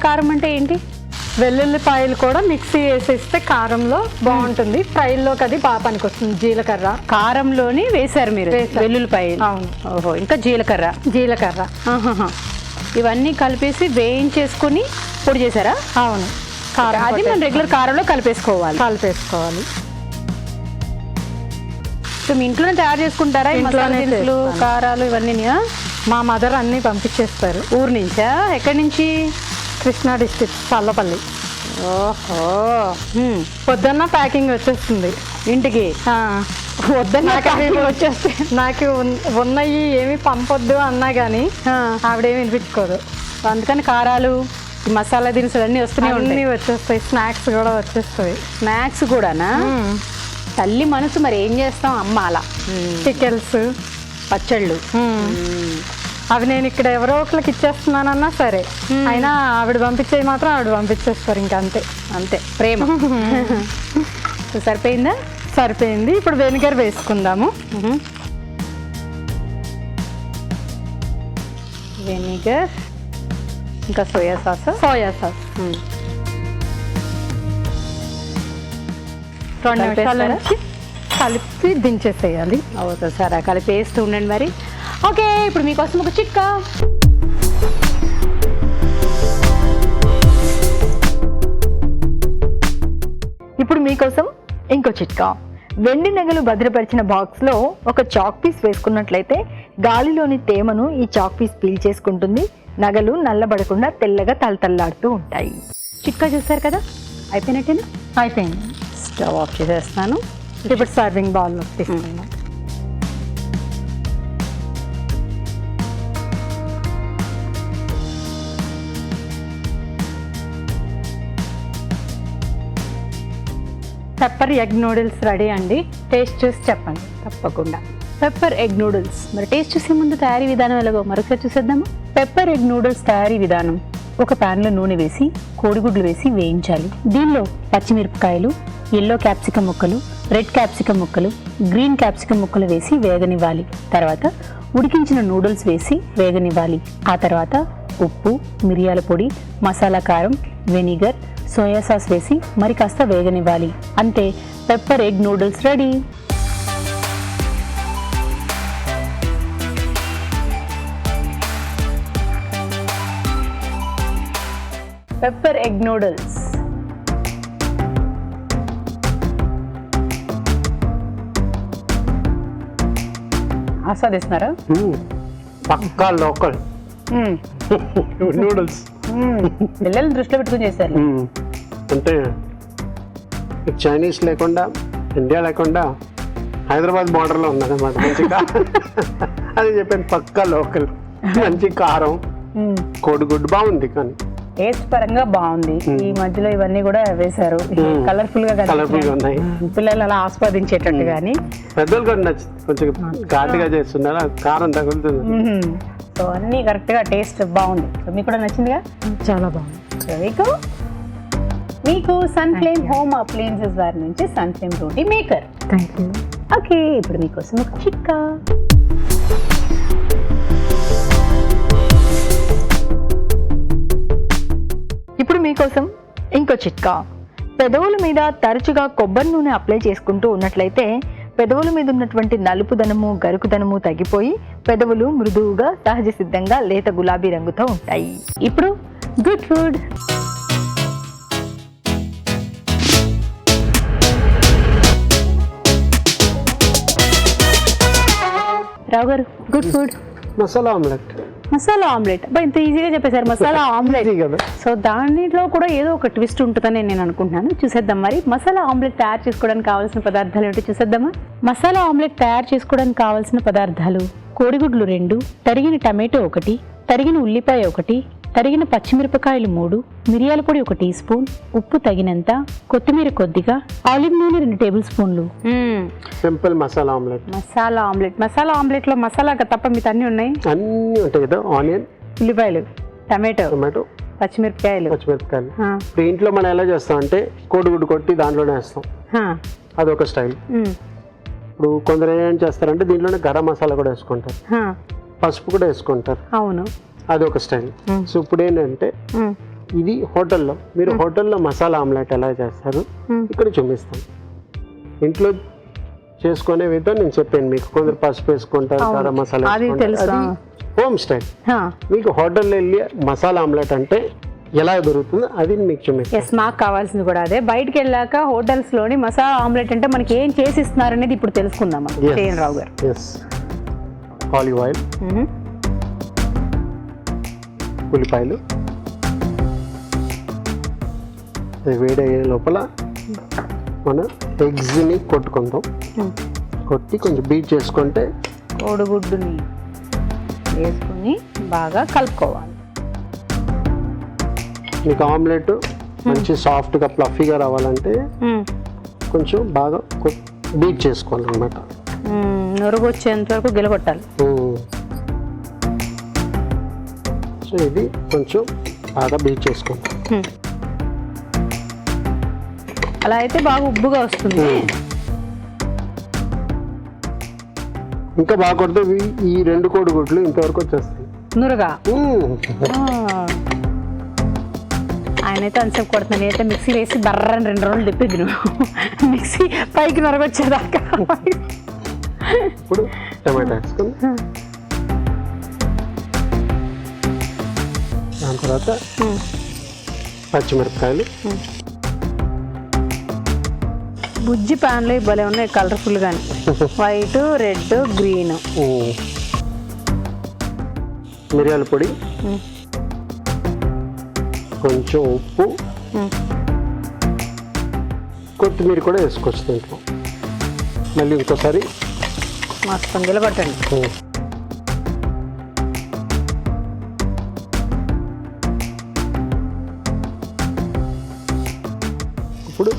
కారం అంటే ఏంటి? వెల్లుల్లిపాయలు కూడా మిక్సీ వేసేస్తే కారంలో బాగుంటుంది, ఫ్రైలోకి అది బాగా పనికొస్తుంది. జీలకర్ర కారంలోని వేశారు మీరు, వెల్లుల్లిపాయలు. అవును. ఓహో, ఇంకా జీలకర్ర. ఇవన్నీ కలిపేసి వేయించేసుకుని పొడి చేశారా? అవును. అది మనం రెగ్యులర్ కారంలో కలిపేసుకోవాలి. సో మీ ఇంట్లోనే తయారు చేసుకుంటారా? ఇంట్లోనే కారాలు ఇవన్నీ? మా మదర్ అన్నీ పంపించేస్తారు. ఊరు నుంచా? ఎక్కడి నుంచి? కృష్ణా డిస్ట్రిక్ట్ చల్లపల్లి. ఓహో. పొద్దున్న ప్యాకింగ్ వచ్చేస్తుంది ఇంటికి ఆ, వద్దన్న నాకు అవి వచ్చేస్తే నాకు ఉన్నాయి ఏమి పంపొద్దు అన్నా కానీ ఆవిడేమి వినిపించుకోదు. అందుకని కారాలు ఈ మసాలా దినుసులు అన్నీ వస్తూనే అన్నీ ఉంటాయి. వచ్చేస్తాయి, స్నాక్స్ కూడా వచ్చేస్తాయి. స్నాక్స్ కూడానా? తల్లి మనసు, మరి ఏం చేస్తాం అమ్మ అలా. పికెల్స్, పచ్చళ్ళు. అవి నేను ఇక్కడ ఎవరో ఒకరికి ఇచ్చేస్తున్నానన్నా సరే, అయినా ఆవిడ పంపించేది మాత్రం ఆవిడ పంపించేస్తారు. ఇంకా అంతే అంతే ప్రేమ. సో సరిపోయిందా? సరిపోయింది. ఇప్పుడు వెనిగర్ వేసుకుందాము. వెనిగర్, ఇంకా సోయా సాస్. సోయా సాస్ 2 నిమిషాల నుంచి కలిపి దించేసేయాలి. అవుతుంది సార్, కలిపి వేస్తూ ఉండండి మరి. ఓకే, ఇప్పుడు మీకోసం ఒక చిట్కా. ఇప్పుడు మీకోసం ఇంకో చిట్కా. వెండి నగలు భద్రపరిచిన బాక్స్లో ఒక చాక్ పీస్ వేసుకున్నట్లయితే గాలిలోని తేమను ఈ చాక్ పీస్ పీల్ చేసుకుంటుంది. నగలు నల్లబడకుండా తెల్లగా తలతల్లాడుతూ ఉంటాయి. చిట్కా చూస్తారు కదా, అయిపోయినట్టేనా? అయిపోయింది. స్టవ్ ఆఫ్ చేసేస్తాను. ఇప్పుడు సర్వింగ్ బౌల్లో తీసుకుందాం. పెప్పర్ ఎగ్ నూడిల్స్ రెడీ అండి. టేస్ట్ చూసి చెప్పండి. తప్పకుండా. Pepper egg noodles. మరి టేస్ట్ చూసే ముందు తయారీ విధానం ఎలాగో మరొకసారి చూసేద్దామా? పెప్పర్ ఎగ్ నూడిల్స్ తయారీ విధానం: ఒక ప్యాన్లో నూనె వేసి కోడిగుడ్లు వేసి వేయించాలి. దీనిలో పచ్చిమిరపకాయలు, ఎల్లో క్యాప్సికమ్ ముక్కలు, రెడ్ క్యాప్సికమ్ ముక్కలు, గ్రీన్ క్యాప్సికమ్ ముక్కలు వేసి వేగనివ్వాలి. తర్వాత ఉడికించిన నూడిల్స్ వేసి వేగనివ్వాలి. ఆ తర్వాత ఉప్పు, మిరియాల పొడి, మసాలా కారం, వెనిగర్, సోయా సాస్ వేసి మరి కాస్త వేగనివ్వాలి. అంతే, pepper egg noodles ready. Pepper egg noodles. ఆస్వాదిస్తున్నారా? Pakka local noodles. పిల్లల్ని దృష్టిలో పెట్టుకుని చేశారు. అంటే చైనీస్ లేకుండా, ఇండియా లేకుండా హైదరాబాద్ బార్డర్లో ఉన్నది అన్నమాట. మంచిగా అది చెప్పాను, పక్కా లోకల్. మంచి కారం, కోడిగుడ్డు బాగుంది. కానీ టేస్ట్ పరంగా బాగుంది. ఈ మధ్యలో ఇవన్నీ కూడా వేశారు, కలర్ఫుల్ గా ఉన్నాయి. పిల్లలు అలా ఆస్వాదించేటట్టు. కానీ పెద్దలు కూడా నచ్చింది, కొంచెం ఘాటుగా చేస్తున్నారు, కారం తగులుతుంది. సో అన్నీ కరెక్ట్ గా టేస్ట్ బాగుంది. సో మీకు కూడా నచ్చిందిగా? చాలా బాగుంది. సో మీకు సన్ ఫ్లేమ్ హోమ్ అప్లయన్సెస్ వారి నుంచి Sunflame roti maker. Thank you. Okay, ఇప్పుడు మీకోసం ఒక చిట్కా. ఇప్పుడు మీకోసం ఇంకో చిట్కా. పెదవుల మీద తరచుగా కొబ్బరి నూనె అప్లై చేసుకుంటూ ఉన్నట్లయితే పెదవుల మీద ఉన్నటువంటి నలుపుదనము, గరుకుదనము తగ్గిపోయి పెదవులు మృదువుగా, సహజ సిద్ధంగా లేత గులాబీ రంగుతో ఉంటాయి. ఇప్పుడు గుడ్ ఫుడ్. రావు గారు, good food. Masala omelette. Masala omelette. అబ్బా, ఇంత ఈజీగా చెప్పేశారు. మసాలా ఆమ్లెట్ కదా. సో దానిలో కూడా ఏదో ఒక ట్విస్ట్ ఉంటుందని నేను అనుకుంటున్నాను. చూసేద్దాం మరి. మసాలా ఆమ్లెట్ తయారు చేసుకోవడానికి కావాల్సిన పదార్థాలు ఏంటో చూసేద్దామా? మసాలా ఆమ్లెట్ తయారు చేసుకోవడానికి కావాల్సిన పదార్థాలు: కోడిగుడ్లు 2, తరిగిన టమాటో 1, తరిగిన ఉల్లిపాయ 1, తరిగిన పచ్చిమిరపకాయలు 3, మిరియాల పొడి 1 టీ స్పూన్, ఉప్పు తగినంత, కొత్తిమీర కొద్దిగా, ఆలివ్ నూనె 2 టేబుల్ స్పూన్లు. Simple masala omelette. Masala omelette. Masala omelette లో మసాలా తప్ప మిగతా అన్ని ఉన్నాయి. అన్నీ ఉంటాయి కదా, ఆనియన్, ఉల్లిపాయలు, టమాటో, పచ్చిమిరపకాయలు. దీంట్లో మనం ఎలా చేస్తాం అంటే కోడిగుడ్డు కొట్టి దాంట్లోనే వేస్తాం, అదొక స్టైల్. ఇప్పుడు కొందరు ఏం చేస్తారంటే దీంట్లోనే గరం మసాలా కూడా వేసుకుంటారు, పసుపు కూడా వేసుకుంటారు. అవును, అదొక స్టైల్. సో ఇప్పుడు ఏంటంటే ఇది హోటల్లో, మీరు హోటల్లో మసాలా ఆమ్లెట్ ఎలా చేస్తారు ఇక్కడ చూపిస్తాం. ఇంట్లో చేసుకునే విధం నేను చెప్పాను మీకు. కొందరు పసుపు వేసుకుంటారు, గరం మసాలా వేసుకుంటారు, హోమ్ స్టైల్. మీకు హోటల్లో వెళ్ళి మసాలా ఆమ్లెట్ అంటే ఎలా దొరుకుతుందో అది మీకు చూపిస్తాను. ఎస్, మాకు కావాల్సింది కూడా అదే. బయటకు వెళ్ళాక హోటల్స్ లోని మసాలా ఆమ్లెట్ అంటే మనకి ఏం చేసి ఇస్తున్నారు అనేది ఇప్పుడు తెలుసుకుందాం రావు గారు. ఎస్, ఆలివ్ ఆయిల్, ఉల్లిపాయలు. అది వేడయ్యే లోపల మనం ఎగ్స్ని కొట్టుకుందాం. కొట్టి కొంచెం బీట్ చేసుకుంటే కోడిగుడ్డుని వేసుకుని బాగా కలుపుకోవాలి. మీకు ఆమ్లెట్ మంచి సాఫ్ట్గా ఫ్లఫీగా రావాలంటే కొంచెం బాగా బీట్ చేసుకోవాలన్నమాట. నురుగు వచ్చేంత వరకు గిలగొట్టాలి. సో ఇది కొంచెం బాగా బీట్ చేసుకోండి. అలా అయితే బాగా ఉబ్బుగా వస్తుంది. ఇంకా బాగా కొడితే ఈ 2 కోడిగుడ్లు ఇంతవరకు వచ్చేస్తాయి నురుగా. ఆయనైతే అంతసేపు కొడుతున్నాను, నేనైతే మిక్సీలో వేసి బర్రని 2 రోజులు తిప్పిద్ది నువ్వు మిక్సీ పైకి నొరగొచ్చేదాకా. ఇప్పుడు టమాటా వేసుకుని దాని తర్వాత పచ్చిమిరపకాయలు. బుజ్జి ప్యాన్లో భలే ఉన్నాయి కలర్ఫుల్ గాని, వైట్, రెడ్, గ్రీన్. మిరియాల పొడి, కొంచెం ఉప్పు, కొత్తిమీర కూడా వేసుకోవచ్చు దీంట్లో. మళ్ళీ ఇంకోసారి మొత్తం గిలగొట్టండి. ఇప్పుడు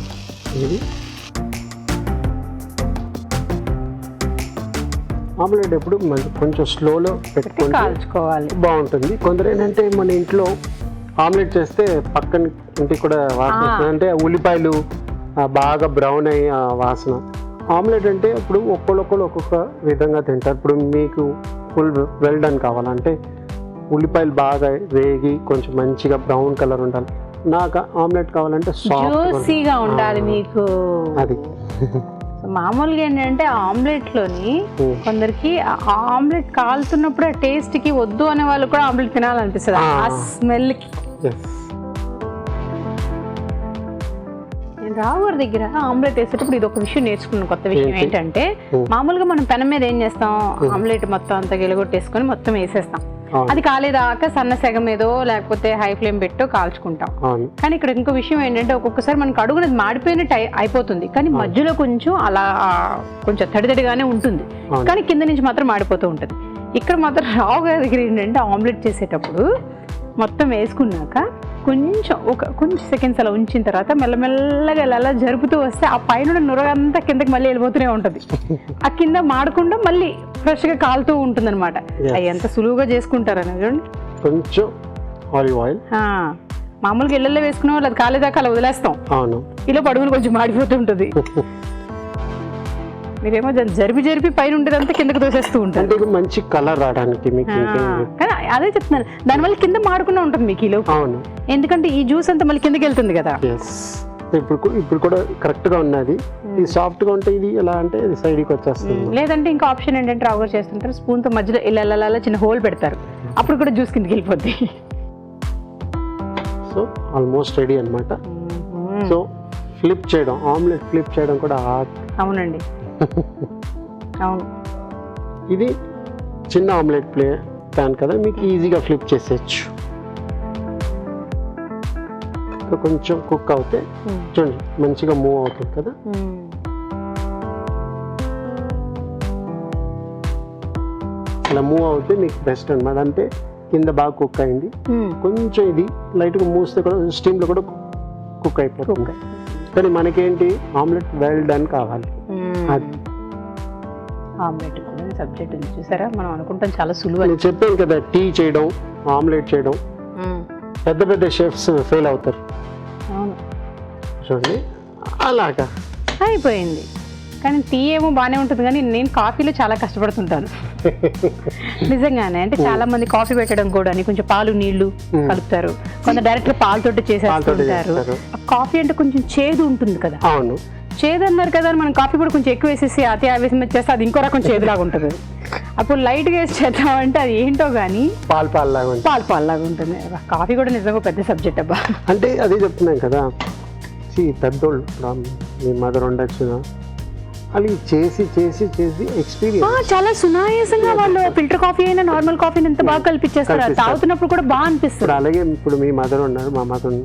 ఇది ఆమ్లెట్ ఎప్పుడు కొంచెం స్లోలో పెట్టుకుంటే కాల్చుకోవాలి, బాగుంటుంది. కొందరు ఏంటంటే మన ఇంట్లో ఆమ్లెట్ చేస్తే పక్కన ఇంటికి కూడా వాసన వస్తుంది. అంటే ఉల్లిపాయలు బాగా బ్రౌన్ అయ్యి వాసన. ఆమ్లెట్ అంటే ఇప్పుడు ఒక్కొక్కరు ఒక్కొక్క విధంగా తింటారు. ఇప్పుడు మీకు ఫుల్ వెల్ డన్ కావాలంటే ఉల్లిపాయలు బాగా వేగి కొంచెం మంచిగా బ్రౌన్ కలర్ ఉండాలి. నాకు ఆమ్లెట్ కావాలంటే జ్యూసీగా ఉండాలి మీకు. అది మామూలుగా ఏంటంటే ఆమ్లెట్లోని కొందరికి ఆమ్లెట్ కాలుతున్నప్పుడు ఆ టేస్ట్కి వద్దు అనే వాళ్ళు కూడా ఆమ్లెట్ తినాలనిపిస్తుంది, ఆ స్మెల్కి. నేను రావు గారి దగ్గర ఆమ్లెట్ వేసేటప్పుడు ఇది ఒక విషయం నేర్చుకున్నాను, కొత్త విషయం ఏంటంటే మామూలుగా మనం పెనం మీద ఏం చేస్తాం, ఆమ్లెట్ మొత్తం అంతా గిలగొట్టేసుకొని మొత్తం వేసేస్తాం. అది కాలేదాకా సన్న సెగ మీదో లేకపోతే హై ఫ్లేమ్ పెట్టో కాల్చుకుంటాం. కానీ ఇక్కడ ఇంకో విషయం ఏంటంటే ఒక్కొక్కసారి మనకు అడుగునది మాడిపోయినట్టు అయిపోతుంది, కానీ మధ్యలో కొంచెం అలా కొంచెం తడితడిగానే ఉంటుంది, కానీ కింద నుంచి మాత్రం మాడిపోతూ ఉంటుంది. ఇక్కడ మాత్రం రావు గారి దగ్గర ఏంటంటే ఆమ్లెట్ చేసేటప్పుడు మొత్తం వేసుకున్నాక కొంచెం సెకండ్స్ అలా ఉంచిన తర్వాత మెల్లమెల్లగా అలా జరుపుతూ వస్తే ఆ పైన నురగంతా కిందకి మళ్ళీ వెళ్ళిపోతూనే ఉంటుంది. ఆ కింద మాడకుండా మళ్ళీ ఫ్రెష్గా కాలుతూ ఉంటుంది అనమాట. అవి ఎంత సులువుగా చేసుకుంటారని చూడండి. కొంచెం ఆలివ్ ఆయిల్ మామూలుగా ఇళ్ళల్లో వేసుకున్నాం, అది కాలేదాకా అలా వదిలేస్తాం. అవును, ఇలా పడుగులు కొంచెం మాడిపోతూ ఉంటుంది. మీరేమో జరిపి పైన ఉండేదంతా కిందకి దోసేస్తూ ఉంటారు, అంటే మంచి కలర్ రావడానికి. కానీ అదే చెప్తున్నాను, దానివల్ల కింద మాడకుండా ఉంటుంది మీకు ఈ లోపు. అవును, ఎందుకంటే ఈ జ్యూస్ అంతా మళ్ళీ కిందకి వెళ్తుంది కదా. ఇప్పుడు కూడా కరెక్ట్ గా ఉన్నది. ఇది సాఫ్ట్ గా ఉంటే ఇది ఎలా అంటే ఇది సైడ్ కి వచ్చేస్తుంది. లేదంటే ఇంకా ఆప్షన్ ఏంటంటే రావు గారు చేస్తుంటారు, స్పూన్ తో మధ్యలో ఇలా చిన్న హోల్ పెడతారు, అప్పుడు కూడా జ్యూస్ కిందకి వెళ్ళిపోద్ది. సో ఆల్మోస్ట్ రెడీ అన్నమాట. సో ఫ్లిప్ చేయడం, ఆమ్లెట్ ఫ్లిప్ చేయడం కూడా అవునండి, అవును. ఇది చిన్న ఆమ్లెట్ ప్యాన్ కదా, మీకు ఈజీగా ఫ్లిప్ చేసేయచ్చు. కొంచెం కుక్ అవుతే చూడండి మంచిగా మూవ్ అవుతుంది కదా. ఇలా మూవ్ అవుతే మీకు బెస్ట్ అన్నమాట. అంటే కింద బాగా కుక్ అయింది, కొంచెం ఇది లైట్గా మూస్తే కూడా స్టీమ్లో కూడా కుక్ అయిపోతుంది. కానీ మనకేంటి ఆమ్లెట్ వెల్ డన్ కావాలి. అది ఆమ్లెట్ కూడా సబ్జెక్ట్ ఉంది చూసారా, మనం అనుకుంటాం చాలా సులువు. నేను చెప్పాను కదా, టీ చేయడం, ఆమ్లెట్ చేయడం పెద్ద పెద్ద షెఫ్స్ ఫెయిల్ అవుతారు. అవును, చూడండి అలాగా అయిపోయింది. కానీ టీ ఏమో బాగానే ఉంటుంది, కానీ నేను కాఫీలో చాలా కష్టపడుతుంటాను నిజంగానే. అంటే చాలా మంది కాఫీ పెట్టడం కూడా కొంచెం పాలు నీళ్లు కలుపుతారు, కొంత డైరెక్ట్ పాలతోటి చేసేస్తుంటారు. కాఫీ అంటే కొంచెం చేదు ఉంటుంది కదా. అవును, చేదు అన్నారు కదా అని మనం కాఫీ కూడా కొంచెం ఎక్కువ వేసేసి అతి ఆవేశం చేస్తే అది ఇంకో రకం చేదులాగా ఉంటుంది. అప్పుడు లైట్గా వేసి చేద్దామంటే అది ఏంటో కానీ పాల్లాగా ఉంటుంది. కాఫీ కూడా నిజంగా పెద్ద సబ్జెక్ట్ అబ్బా. అంటే అదే చెప్తున్నాం కదా, పెద్దోళ్ళు మీ మదర్ ఉండొచ్చు, అది చేసి చేసి చేసి ఎక్స్పీరియన్స్. చాలా సునాయాసంగా వాళ్ళు ఫిల్టర్ కాఫీ అయినా నార్మల్ కాఫీని ఎంత బాగా కల్పించేస్తారు, అది తాగుతున్నప్పుడు కూడా బాగా అనిపిస్తుంది. అలాగే ఇప్పుడు మీ మదర్ ఉన్నారు, మా మదర్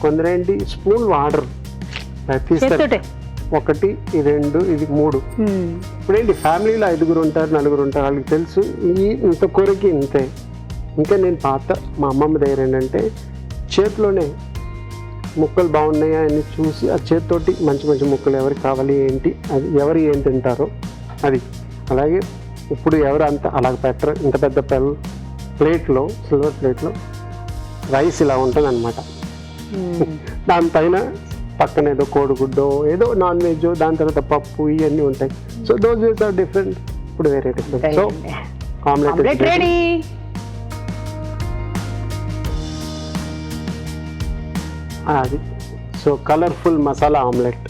కొందరేంటి స్పూన్ వాటర్ తీస్తారు, 1 2 ఇది 3. ఇప్పుడేంటి ఫ్యామిలీలో 5 ఉంటారు 4 ఉంటారు, వాళ్ళకి తెలుసు ఇంత కూరకి ఇంతే. ఇంకా నేను మా అమ్మమ్మ దగ్గర ఏంటంటే చేతిలోనే ముక్కలు బాగున్నాయా అని చూసి ఆ చేతితోటి మంచి మంచి ముక్కలు ఎవరికి కావాలి ఏంటి, అది ఎవరు ఏం తింటారో అది. అలాగే ఇప్పుడు ఎవరు అంత అలాగ పెట్టరు. ఇంత పెద్ద ప్లేట్లో, సిల్వర్ ప్లేట్లో రైస్ ఇలా ఉంటుంది అనమాట. దానిపైన పక్కన ఏదో కోడిగుడ్డో ఏదో నాన్ వెజ్, దాని తర్వాత పప్పు ఇవన్నీ ఉంటాయి. So those ways are different, ఇప్పుడు వేరే డిఫరెంట్. So omelette ready. అది so colourful masala omelette.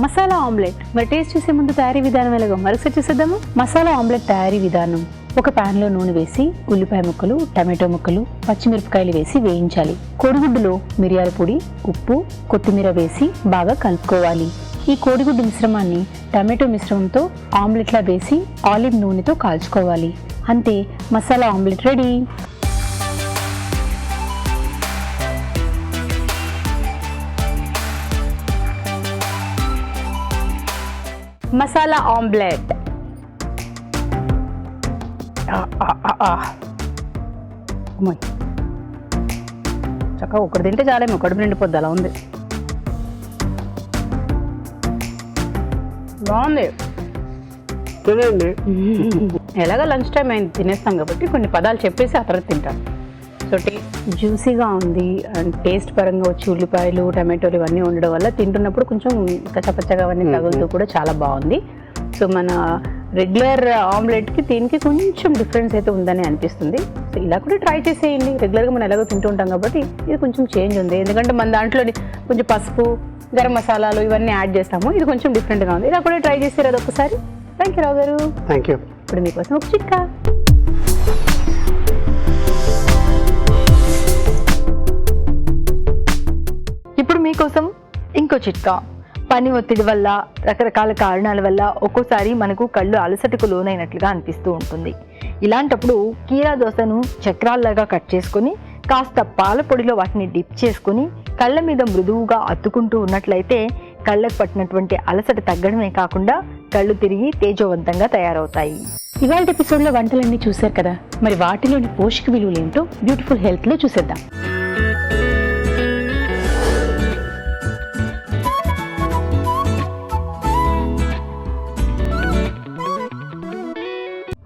Masala omelette మరి టేస్ట్ చూసే ముందు తయారీ విధానం ఎలాగో మరొకసారి చూసేద్దాము. మసాలా ఆమ్లెట్ తయారీ విధానం: ఒక ప్యాన్లో నూనె వేసి ఉల్లిపాయ ముక్కలు, టమాటో ముక్కలు, పచ్చిమిరపకాయలు వేసి వేయించాలి. కోడిగుడ్డులో మిరియాల పొడి, ఉప్పు, కొత్తిమీర వేసి బాగా కలుపుకోవాలి. ఈ కోడిగుడ్డు మిశ్రమాన్ని టమాటో మిశ్రమంతో ఆమ్లెట్లా వేసి ఆలివ్ నూనెతో కాల్చుకోవాలి. అంతే, masala omelette ready. Masala omelette చక్కగా ఒకటి తింటే చాలేమో, కడుపు నిండిపోద్ది, అలా ఉంది. బాగుంది, తినండి. ఎలాగో లంచ్ టైం అయింది, తినేస్తాం కాబట్టి కొన్ని పదాలు చెప్పేసి ఆ తర్వాత తింటాం. సో జ్యూసీగా ఉంది అండ్ టేస్ట్ పరంగా వచ్చి ఉల్లిపాయలు, టమాటోలు ఇవన్నీ ఉండడం వల్ల తింటున్నప్పుడు కొంచెం కచ్చపచ్చగా అవన్నీ తగులుతూ కూడా చాలా బాగుంది. సో మన రెగ్యులర్ ఆమ్లెట్కి దీనికి కొంచెం డిఫరెన్స్ అయితే ఉందని అనిపిస్తుంది. సో ఇలా కూడా ట్రై చేసేయండి. రెగ్యులర్గా మనం ఎలాగో తింటూ ఉంటాం కాబట్టి ఇది కొంచెం చేంజ్ ఉంది, ఎందుకంటే మన దాంట్లో కొంచెం పసుపు, గరం మసాలాలు ఇవన్నీ యాడ్ చేస్తాము. ఇది కొంచెం డిఫరెంట్గా ఉంది. ఇలా కూడా ట్రై చేసారు అది ఒకసారి. థ్యాంక్ యూ రావు గారు. Thank you. ఇప్పుడు మీకోసం ఒక చిట్కా. ఇప్పుడు మీకోసం ఇంకో చిట్కా. పని ఒత్తిడి వల్ల, రకరకాల కారణాల వల్ల ఒక్కోసారి మనకు కళ్ళు అలసటకు లోనైనట్లుగా అనిపిస్తూ ఉంటుంది. ఇలాంటప్పుడు కీరా దోసను చక్రాల్లాగా కట్ చేసుకొని కాస్త పాల పొడిలో వాటిని డిప్ చేసుకొని కళ్ళ మీద మృదువుగా అత్తుకుంటూ ఉన్నట్లయితే కళ్ళకు పట్టినటువంటి అలసట తగ్గడమే కాకుండా కళ్ళు తిరిగి తేజోవంతంగా తయారవుతాయి. ఇవాళ ఎపిసోడ్లో వంటలన్నీ చూశారు కదా, మరి వాటిలోని పోషక విలువలు ఏంటో బ్యూటిఫుల్ హెల్త్లో చూసేద్దాం.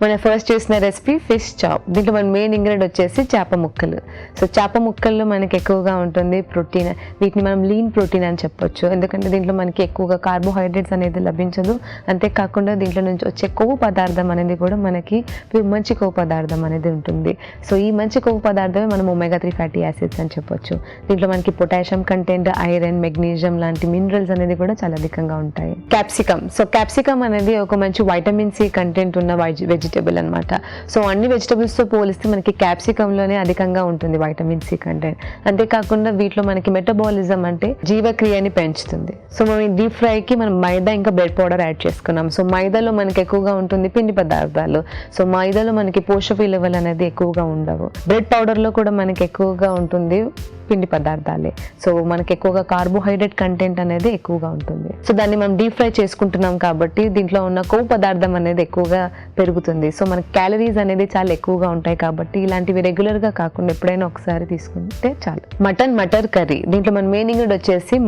మన ఫస్ట్ చేసిన రెసిపీ ఫిష్ చాప్. దీంట్లో మన మెయిన్ ఇంగ్రీడియంట్ వచ్చేసి చేప ముక్కలు. సో చేప ముక్కల్లో మనకి ఎక్కువగా ఉంటుంది ప్రోటీన్. వీటిని మనం లీన్ ప్రోటీన్ అని చెప్పొచ్చు, ఎందుకంటే దీంట్లో మనకి ఎక్కువగా కార్బోహైడ్రేట్స్ అనేది లభించదు. అంతేకాకుండా దీంట్లో నుంచి వచ్చే కొవ్వు పదార్థం అనేది కూడా మనకి మంచి కొవ్వు పదార్థం అనేది ఉంటుంది. సో ఈ మంచి కొవ్వు పదార్థమే మనం ఒమేగా-3 ఫ్యాటీ యాసిడ్స్ అని చెప్పొచ్చు. దీంట్లో మనకి పొటాషియం కంటెంట్, ఐరన్, మెగ్నీషియం లాంటి మినరల్స్ అనేది కూడా చాలా అధికంగా ఉంటాయి. క్యాప్సికమ్. సో క్యాప్సికమ్ అనేది ఒక మంచి వైటమిన్ సి కంటెంట్ ఉన్న వెజిటేబుల్ అనమాట. సో అన్ని వెజిటబుల్స్తో పోలిస్తే మనకి క్యాప్సికంలోనే అధికంగా ఉంటుంది వైటమిన్ సి కంటెంట్. అంతేకాకుండా వీటిలో మనకి మెటబాలిజం అంటే జీవక్రియని పెంచుతుంది. సో మనం డీప్ ఫ్రైకి మనం మైదా ఇంకా బ్రెడ్ పౌడర్ యాడ్ చేసుకున్నాం. సో మైదాలో మనకి ఎక్కువగా ఉంటుంది పిండి పదార్థాలు. సో మైదాలో మనకి పోషక విలువలు అనేది ఎక్కువగా ఉండవు. బ్రెడ్ పౌడర్లో కూడా మనకి ఎక్కువగా ఉంటుంది పిండి పదార్థాలే. సో మనకి ఎక్కువగా కార్బోహైడ్రేట్ కంటెంట్ అనేది ఎక్కువగా ఉంటుంది. సో దాన్ని మనం డీప్ ఫ్రై చేసుకుంటున్నాం కాబట్టి దీంట్లో ఉన్న కొవ్వు పదార్థం అనేది ఎక్కువగా పెరుగుతుంది. సో మనకి క్యాలరీస్ అనేది చాలా ఎక్కువగా ఉంటాయి కాబట్టి ఇలాంటివి రెగ్యులర్గా కాకుండా ఎప్పుడైనా ఒకసారి తీసుకుంటే చాలు. మటర్ కర్రీ. దీంట్లో మన మెయిన్ ఇంగ్రీడియంట్ వచ్చేసి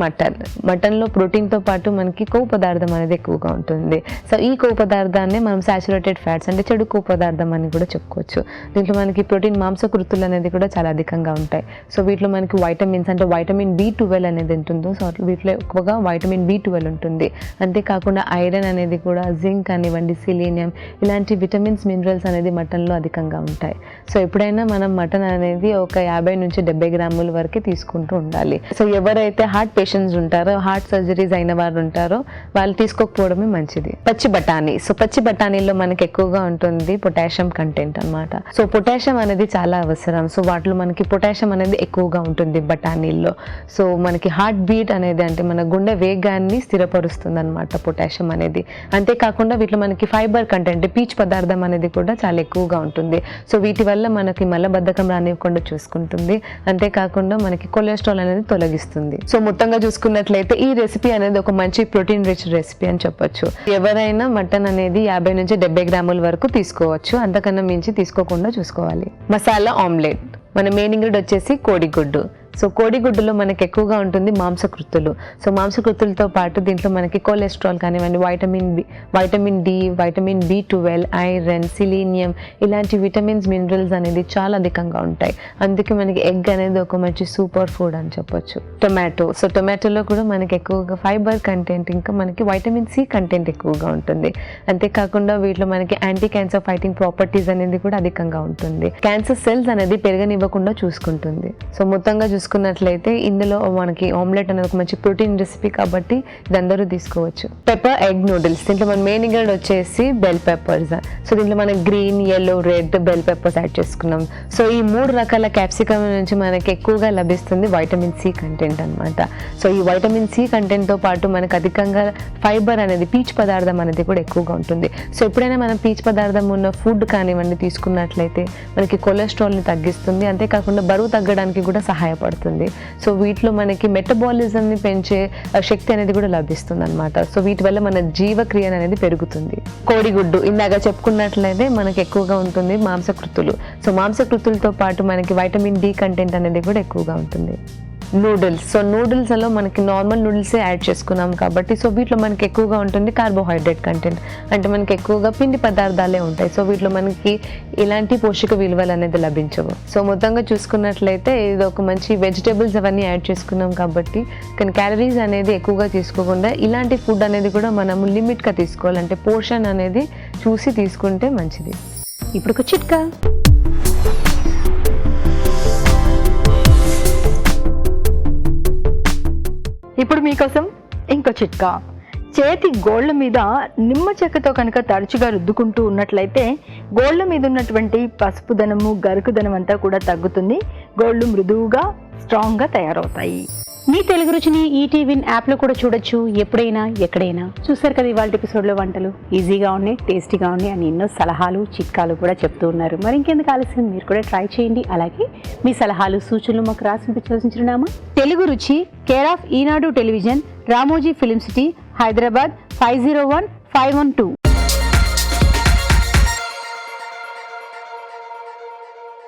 మటన్లో ప్రోటీన్తో పాటు మనకి కొవ్వు పదార్థం అనేది ఎక్కువగా ఉంటుంది. సో ఈ కొవ్వు పదార్థాన్ని మనం సాచురేటెడ్ ఫ్యాట్స్ అంటే చెడు కొవ్వు పదార్థం అని కూడా చెప్పుకోవచ్చు. దీంట్లో మనకి ప్రోటీన్ మాంసకృతులు అనేది కూడా చాలా అధికంగా ఉంటాయి. సో వీటిలో మనకి వైటమిన్స్ అంటే వైటమిన్ B12 అనేది ఉంటుందో, సో వీటిలో ఎక్కువగా వైటమిన్ B12 ఉంటుంది. అంతేకాకుండా ఐరన్ అనేది కూడా, జింక్ కానివ్వండి, సిలీనియం ఇలాంటి విటమిన్స్, మినరల్స్ అనేది మటన్లో అధికంగా ఉంటాయి. సో ఎప్పుడైనా మనం మటన్ అనేది ఒక 50 నుంచి 70 గ్రాముల వరకు తీసుకుంటూ ఉండాలి. సో ఎవరైతే హార్ట్ పేషెంట్స్ ఉంటారో, హార్ట్ సర్జరీస్ అయిన వారు ఉంటారో వాళ్ళు తీసుకోకపోవడమే మంచిది. పచ్చి బఠానీ. సో పచ్చి బఠానీలో మనకి ఎక్కువగా ఉంటుంది పొటాషియం కంటెంట్ అన్నమాట. సో పొటాషియం అనేది చాలా అవసరం. సో వాటిలో మనకి పొటాషియం అనేది ఎక్కువగా ఉంటుంది. ఉంటుంది బఠానీల్లో. సో మనకి హార్ట్ బీట్ అనేది అంటే మన గుండె వేగాన్ని స్థిరపరుస్తుంది అనమాట పొటాషియం అనేది. అంతేకాకుండా వీటిలో మనకి ఫైబర్ కంటెంట్ పీచు పదార్థం అనేది కూడా చాలా ఎక్కువగా ఉంటుంది. సో వీటి వల్ల మనకి మలబద్ధకం రానివ్వకుండా చూసుకుంటుంది. అంతేకాకుండా మనకి కొలెస్ట్రాల్ అనేది తొలగిస్తుంది. సో మొత్తంగా చూసుకున్నట్లయితే ఈ రెసిపీ అనేది ఒక మంచి ప్రోటీన్ రిచ్ రెసిపీ అని చెప్పొచ్చు. ఎవరైనా మటన్ అనేది 50 నుంచి 70 గ్రాముల వరకు తీసుకోవచ్చు, అంతకన్నా మించి తీసుకోకుండా చూసుకోవాలి. మసాలా ఆమ్లెట్, మన మెయిన్ ఇంగ్రీడియంట్ వచ్చేసి కోడిగుడ్డు. సో కోడిగుడ్డులో మనకి ఎక్కువగా ఉంటుంది మాంసకృత్తులు. సో మాంసకృత్తులతో పాటు దీంట్లో మనకి కొలెస్ట్రాల్ కానివ్వండి, vitamin D, vitamin B12, iron, selenium ఇలాంటి విటమిన్స్, మినరల్స్ అనేది చాలా అధికంగా ఉంటాయి. అందుకే మనకి ఎగ్ అనేది ఒక మంచి సూపర్ ఫుడ్ అని చెప్పొచ్చు. టొమాటో, సో టొమాటోలో కూడా మనకి ఎక్కువగా ఫైబర్ కంటెంట్, ఇంకా మనకి వైటమిన్ సి కంటెంట్ ఎక్కువగా ఉంటుంది. అంతేకాకుండా వీటిలో మనకి యాంటీ క్యాన్సర్ ఫైటింగ్ ప్రాపర్టీస్ అనేది కూడా అధికంగా ఉంటుంది. క్యాన్సర్ సెల్స్ అనేది పెరగనివ్వకుండా చూసుకుంటుంది. సో మొత్తంగా చూసుకున్నట్లయితే ఇందులో మనకి ఆమ్లెట్ అనేది ఒక మంచి ప్రోటీన్ రెసిపీ కాబట్టి ఇది అందరూ తీసుకోవచ్చు. పెప్పర్ ఎగ్ నూడిల్స్, దీంట్లో మన మెయిన్ ఇంగ్రీడియంట్ వచ్చేసి బెల్ పెప్పర్స్. సో దీంట్లో మనం green, yellow, red bell peppers add చేసుకున్నాం. సో ఈ 3 రకాల క్యాప్సికమ్ నుంచి మనకి ఎక్కువగా లభిస్తుంది వైటమిన్ సి కంటెంట్ అనమాట. సో ఈ వైటమిన్ సి కంటెంట్ తో పాటు మనకు అధికంగా ఫైబర్ అనేది పీచు పదార్థం అనేది కూడా ఎక్కువగా ఉంటుంది. సో ఎప్పుడైనా మనం పీచు పదార్థం ఉన్న ఫుడ్ కానివ్వండి తీసుకున్నట్లయితే మనకి కొలెస్ట్రాల్ని తగ్గిస్తుంది. అంతేకాకుండా బరువు తగ్గడానికి కూడా సహాయపడుతుంది. సో వీటిలో మనకి మెటబాలిజంని పెంచే శక్తి అనేది కూడా లభిస్తుంది అనమాట. సో వీటి వల్ల మన జీవక్రియ అనేది పెరుగుతుంది. కోడిగుడ్డు ఇందాక చెప్పుకున్నట్లయితే మనకి ఎక్కువగా ఉంటుంది మాంసకృత్తులు. సో మాంసకృత్తులతో పాటు మనకి వైటమిన్ డి కంటెంట్ అనేది కూడా ఎక్కువగా ఉంటుంది. నూడిల్స్, సో నూడిల్స్లో మనకి నార్మల్ నూడిల్సే యాడ్ చేసుకున్నాం కాబట్టి సో వీటిలో మనకి ఎక్కువగా ఉంటుంది కార్బోహైడ్రేట్ కంటెంట్, అంటే మనకి ఎక్కువగా పిండి పదార్థాలే ఉంటాయి. సో వీటిలో మనకి ఇలాంటి పోషక విలువలు అనేది లభించవు. సో మొత్తంగా చూసుకున్నట్లయితే ఇది ఒక మంచి వెజిటేబుల్స్ అవన్నీ యాడ్ చేసుకున్నాం కాబట్టి కానీ క్యాలరీస్ అనేది ఎక్కువగా తీసుకోకుండా ఇలాంటి ఫుడ్ అనేది కూడా మనము లిమిట్గా తీసుకోవాలంటే పోర్షన్ అనేది చూసి తీసుకుంటే మంచిది. ఇప్పుడు ఒక చిట్కా. ఇప్పుడు మీకోసం ఇంకో చిట్కా. చేతి గోళ్ళ మీద నిమ్మ చెక్కతో కనుక తరచుగా రుద్దుకుంటూ ఉన్నట్లయితే గోళ్ళ మీద ఉన్నటువంటి పసుపుదనము, గరుకుదనం అంతా కూడా తగ్గుతుంది. గోళ్ళు మృదువుగా, స్ట్రాంగ్గా తయారవుతాయి. మీ తెలుగు రుచిని ఈటీవీ యాప్లో కూడా చూడొచ్చు, ఎప్పుడైనా ఎక్కడైనా. చూసారు కదా ఇవాళ ఎపిసోడ్లో వంటలు ఈజీగా ఉన్నాయి, టేస్టీగా ఉన్నాయి అని ఎన్నో సలహాలు, చిట్కాలు కూడా చెప్తూ ఉన్నారు. మరి ఇంకెందుకు ఆలస్యం, మీరు కూడా ట్రై చేయండి. అలాగే మీ సలహాలు, సూచనలు మాకు రాసి చిరునామా తెలుగు రుచి, care of Eenadu television, Ramoji film city, Hyderabad 501512.